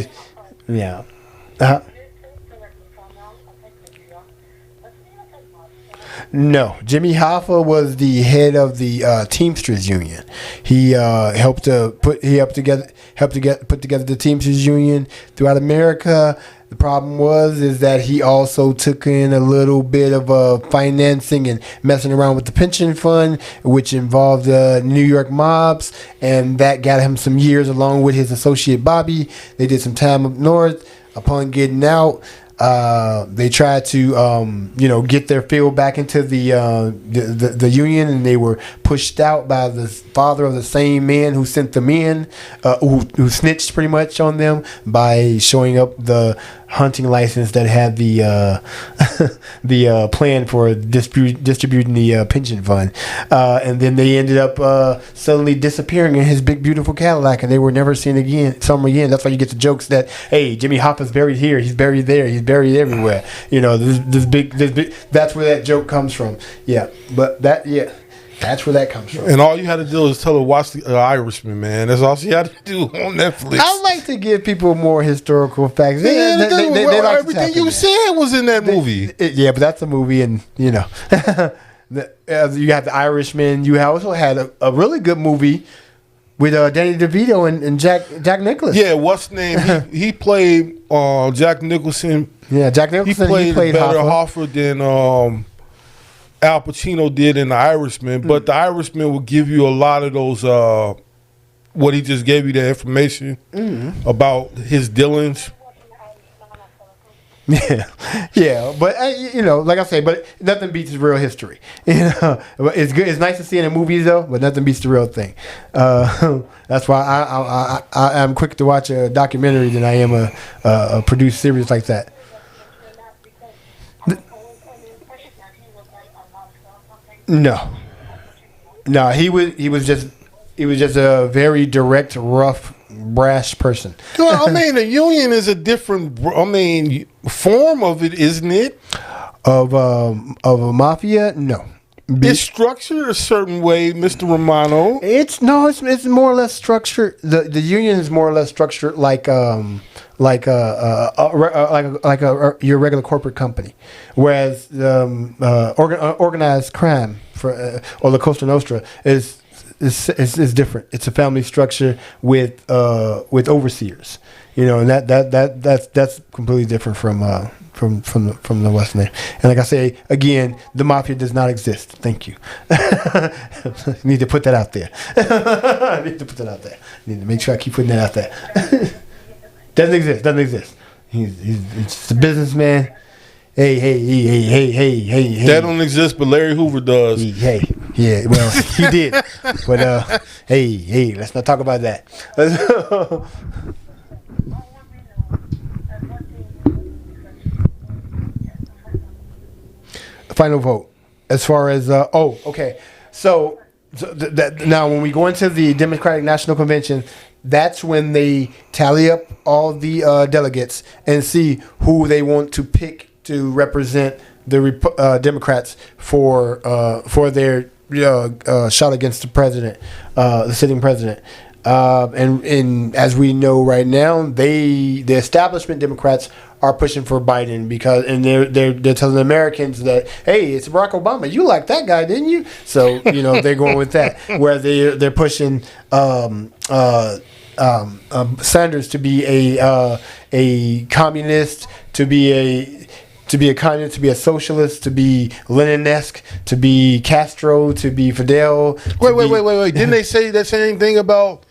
No, Jimmy Hoffa was the head of the Teamsters Union. He helped put together the Teamsters Union throughout America. The problem is that he also took in a little bit of financing and messing around with the pension fund, which involved New York mobs, and that got him some years along with his associate Bobby. They did some time up north. Upon getting out, they tried to get their field back into the union, and they were pushed out by the father of the same man who sent them in, who snitched pretty much on them by showing up the hunting license that had the the plan for distributing the pension fund, and then they ended up suddenly disappearing in his big beautiful Cadillac, and they were never seen again. That's why you get the jokes that, hey, Jimmy Hoffa's buried here, he's buried there, he's buried everywhere. You know, this big. That's where that joke comes from. Yeah, but that's where that comes from. And all you had to do is tell her watch the Irishman, man. That's all she had to do on Netflix. I like to give people more historical facts. Yeah, they like everything you said was in that movie. Yeah, but that's a movie, and you know, you have the Irishman. You also had a really good movie with Danny DeVito and Jack Nicholson. Yeah, what's the name? He played Jack Nicholson. Yeah, Jack Nicholson. He played better Hoffa than Al Pacino did in The Irishman, but The Irishman will give you a lot of those, what he just gave you, the information about his dealings. Yeah, but you know, like I say, but nothing beats real history. You know, it's good. It's nice to see in the movies though, but nothing beats the real thing. That's why I'm quick to watch a documentary than I am a produced series like that. No, he was just a very direct, rough, brash person. Well, I mean, the Union is a different, form of it, isn't it? Of a mafia, no. It's structured a certain way, Mr. Romano. It's more or less structured. The Union is more or less structured like your regular corporate company, whereas organized crime or La Cosa Nostra is different. It's a family structure with overseers, you know, and that's completely different from the Western name. And like I say again, the mafia does not exist. Thank you. Need to put that out there. Need to make sure I keep putting that out there. Doesn't exist. He's just a businessman. Hey. That don't exist, but Larry Hoover does. Yeah, well, he did. But hey, let's not talk about that. Final vote. As far as okay. So now when we go into the Democratic National Convention, that's when they tally up all the delegates and see who they want to pick to represent the Democrats for their shot against the president, the sitting president. And as we know right now, the establishment Democrats are pushing for Biden because they're telling Americans that, hey, it's Barack Obama. You like that guy, didn't you? So they're going with that. Where they're pushing Sanders to be a communist, to be a communist, to be a socialist, to be Lenin-esque, to be Castro, to be Fidel. Wait. Didn't they say that same thing about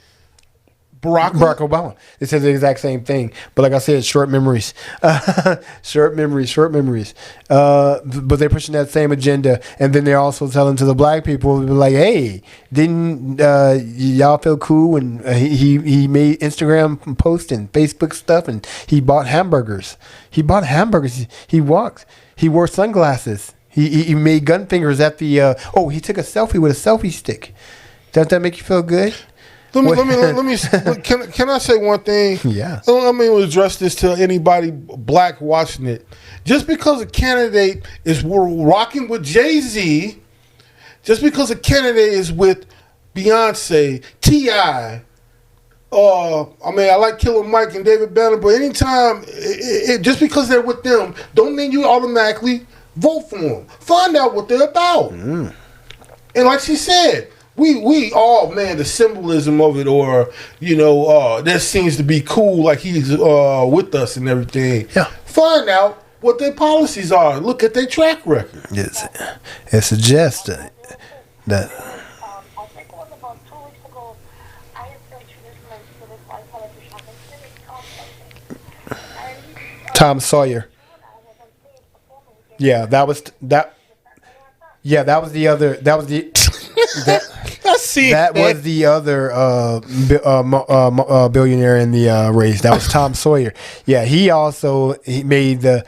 Barack Obama? It says the exact same thing. But like I said, short memories. Short memories. But they're pushing that same agenda. And then they're also telling to the black people, like, hey, didn't y'all feel cool when he made Instagram posts and Facebook stuff and he bought hamburgers? He walked. He wore sunglasses. He made gun fingers at the he took a selfie with a selfie stick. Doesn't that make you feel good? Let me. Can I say one thing? Yeah. Let me address this to anybody black watching it. Just because a candidate is rocking with Jay-Z, just because a candidate is with Beyonce, T.I., I like Killer Mike and David Banner, but anytime, just because they're with them, don't mean you automatically vote for them. Find out what they're about. And like she said, we all, man, the symbolism of it, or that seems to be cool, like he's with us and everything. Yeah. Find out what their policies are. Look at their track record. It suggests that. Tom Sawyer. Yeah, that was the other. That was the. That's That was the other billionaire in the race. That was Tom Sawyer. Yeah, he made the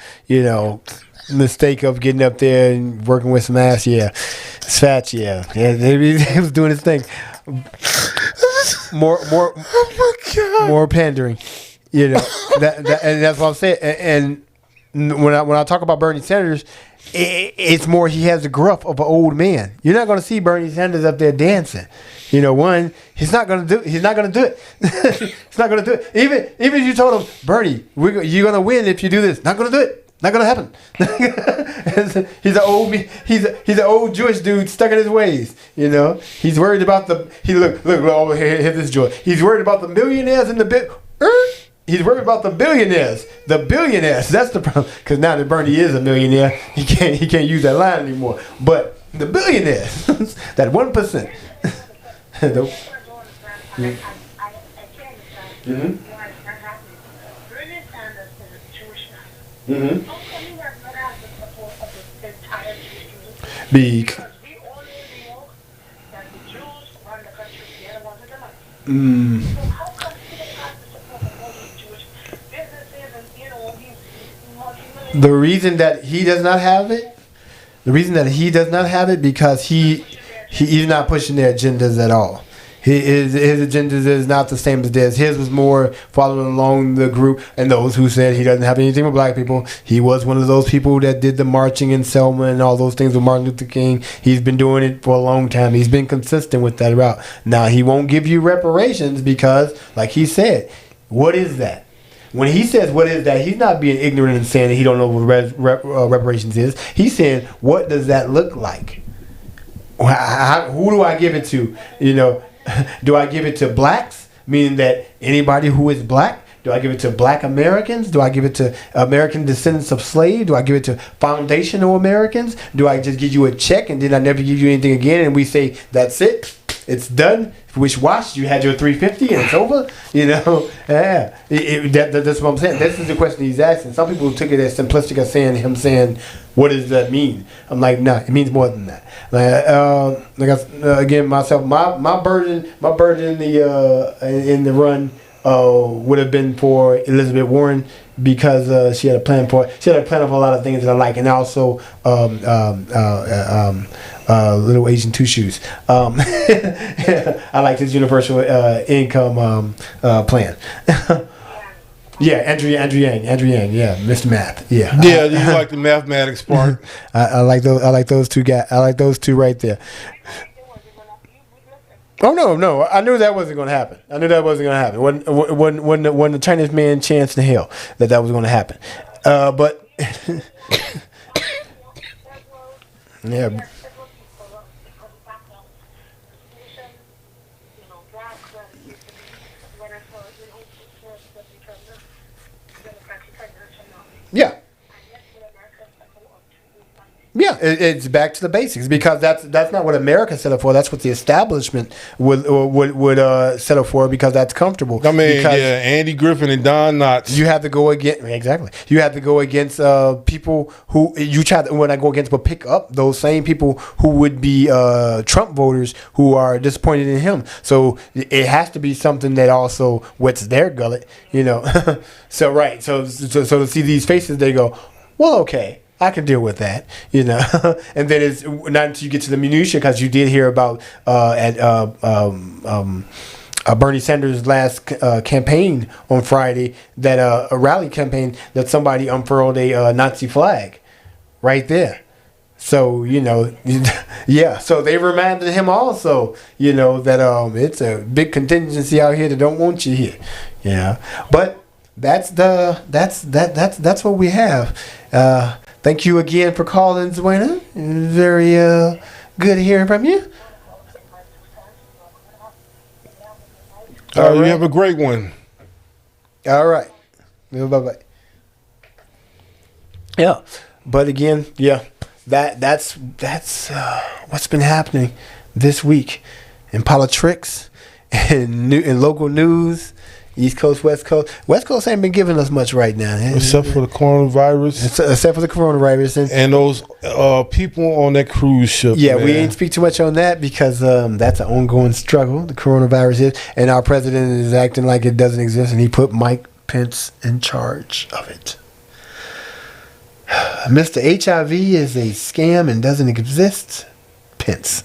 mistake of getting up there and working with some ass. Yeah, Fats. Yeah, he was doing his thing. More pandering. And that's what I'm saying. And when I talk about Bernie Sanders, it's more he has the gruff of an old man. You're not going to see Bernie Sanders up there dancing. He's not going to do it. He's not going to do it. He's not going to do it. Even if you told him, Bernie, you're going to win if you do this. Not going to do it. Not going to happen. He's an old Jewish dude stuck in his ways. He's worried about look over here. Here's this joy. He's worried about the millionaires and He's worried about the billionaires. The billionaires. That's the problem. Because now that Bernie is a millionaire, he can't use that line anymore. But the billionaires, that 1%. The reason that he does not have it, because he's not pushing their agendas at all. His agendas is not the same as theirs. His was more following along the group and those who said he doesn't have anything with black people. He was one of those people that did the marching in Selma and all those things with Martin Luther King. He's been doing it for a long time. He's been consistent with that route. Now, he won't give you reparations because, like he said, what is that? When he says what is that, he's not being ignorant and saying that he don't know what reparations is. He's saying, what does that look like? Who do I give it to? Do I give it to blacks, meaning that anybody who is black? Do I give it to black Americans? Do I give it to American descendants of slaves? Do I give it to foundational Americans? Do I just give you a check and then I never give you anything again and we say, that's it? It's done. Wish wash. You had your $350 and it's over. That's what I'm saying. This is the question he's asking. Some people took it as simplistic as him saying, "What does that mean?" I'm like, nah, it means more than that. Again, myself, my burden in the run would have been for Elizabeth Warren because she had a plan for it. She had a plan for a lot of things that I like, and also little Asian two shoes. I like this universal income plan. Yeah, Andrew Yang, yeah, Mr. Math, yeah. Yeah, you like the mathematics part. I like those two guys. I like those two right there. Oh no! I knew that wasn't going to happen. When the Chinese man chanced in hell that was going to happen, but yeah. Yeah. Yeah, it's back to the basics because that's not what America set up for. That's what the establishment would set up for because that's comfortable. I mean, Andy Griffin and Don Knotts. You have to go against You have to go against people who but pick up those same people who would be Trump voters who are disappointed in him. So it has to be something that also wets their gullet, So right, so to see these faces, they go, well, okay. I can deal with that, and then it's not until you get to the minutia because you did hear about Bernie Sanders' last campaign on Friday that a rally campaign that somebody unfurled a Nazi flag right there. So yeah. So they reminded him also, that it's a big contingency out here that don't want you here. Yeah, but that's what we have. Thank you again for calling, Zuena. Very good hearing from you. All right. You have a great one. All right. Bye-bye. Yeah. But again, that's what's been happening this week in politics and in local news East Coast, West Coast. West Coast ain't been giving us much right now. Except for the coronavirus. Except for the coronavirus. And those people on that cruise ship. Yeah, man. we ain't speak too much on that because that's an ongoing struggle. The coronavirus is. And our president is acting like it doesn't exist, and he put Mike Pence in charge of it. Mr. HIV is a scam and doesn't exist. Pence.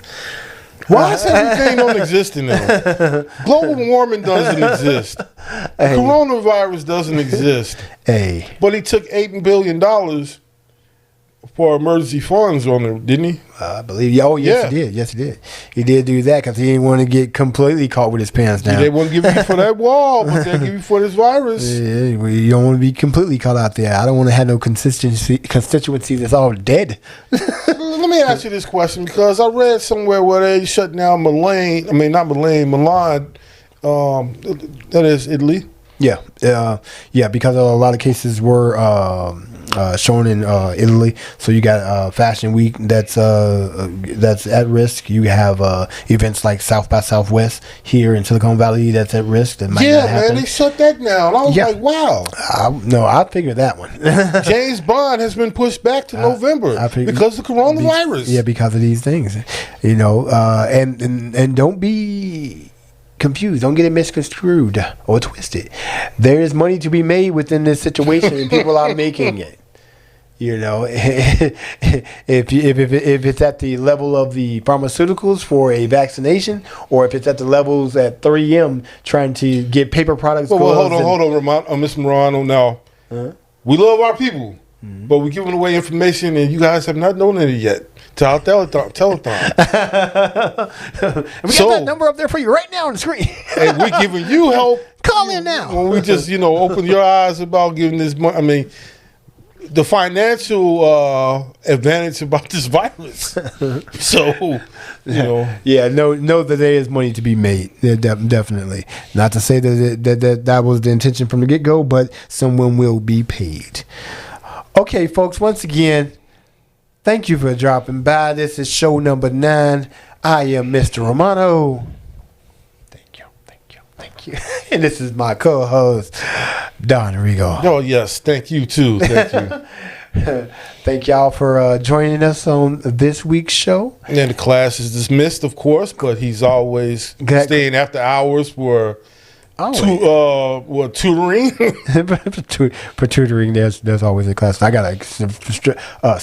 Why is everything don't exist in there? Global warming doesn't exist. The coronavirus doesn't exist. But he took $8 billion for emergency funds on it, didn't he? I believe. Oh, yes, he did. Yes, he did. He did do that because he didn't want to get completely caught with his pants down. They won't give you for that wall, but they give you for this virus. Yeah, well, you don't want to be completely caught out there. I don't want to have no constituency that's all dead. Let me ask you this question because I read somewhere where they shut down Milan. That is Italy. Yeah, because a lot of cases were shown in Italy. So you got Fashion Week that's at risk. You have events like South by Southwest here in Silicon Valley that's at risk. That might not happen. Man, they shut that down. I was like, wow. I figured that one. James Bond has been pushed back to November because of the coronavirus. Because of these things, and don't be confused. Don't get it misconstrued or twisted. There is money to be made within this situation, and people are making it. If it's at the level of the pharmaceuticals for a vaccination, or if it's at the levels at 3M trying to get paper products. Well, hold on, Miss Morano. Now, we love our people, but we're giving away information, and you guys have not donated yet to our telethon. We got that number up there for you right now on the screen. Hey, we're giving you help. Call in now. When we just, open your eyes about giving this money. I mean, the financial advantage about this virus. So, know that there is money to be made. Definitely. Not to say that was the intention from the get-go, but someone will be paid. Okay, folks, once again, thank you for dropping by. This is show number 9. I am Mr. Romano. Thank you. And this is my co-host, Don Rigo. Oh, yes. Thank you, too. Thank you. Thank y'all for joining us on this week's show. And the class is dismissed, of course, but he's always staying after hours for tutoring. For tutoring, there's always a class. I got a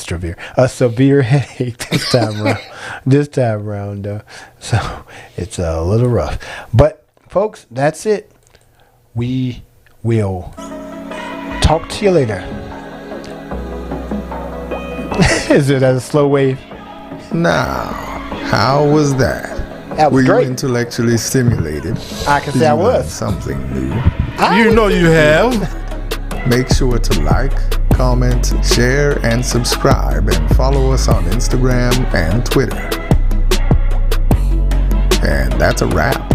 severe headache this time around. So it's a little rough. But folks, that's it. We will talk to you later. Is it a slow wave? Now, how was that? That was Were great. you intellectually stimulated? I can say I was. Something new. You have. Make sure to like, comment, share, and subscribe, and follow us on Instagram and Twitter. And that's a wrap.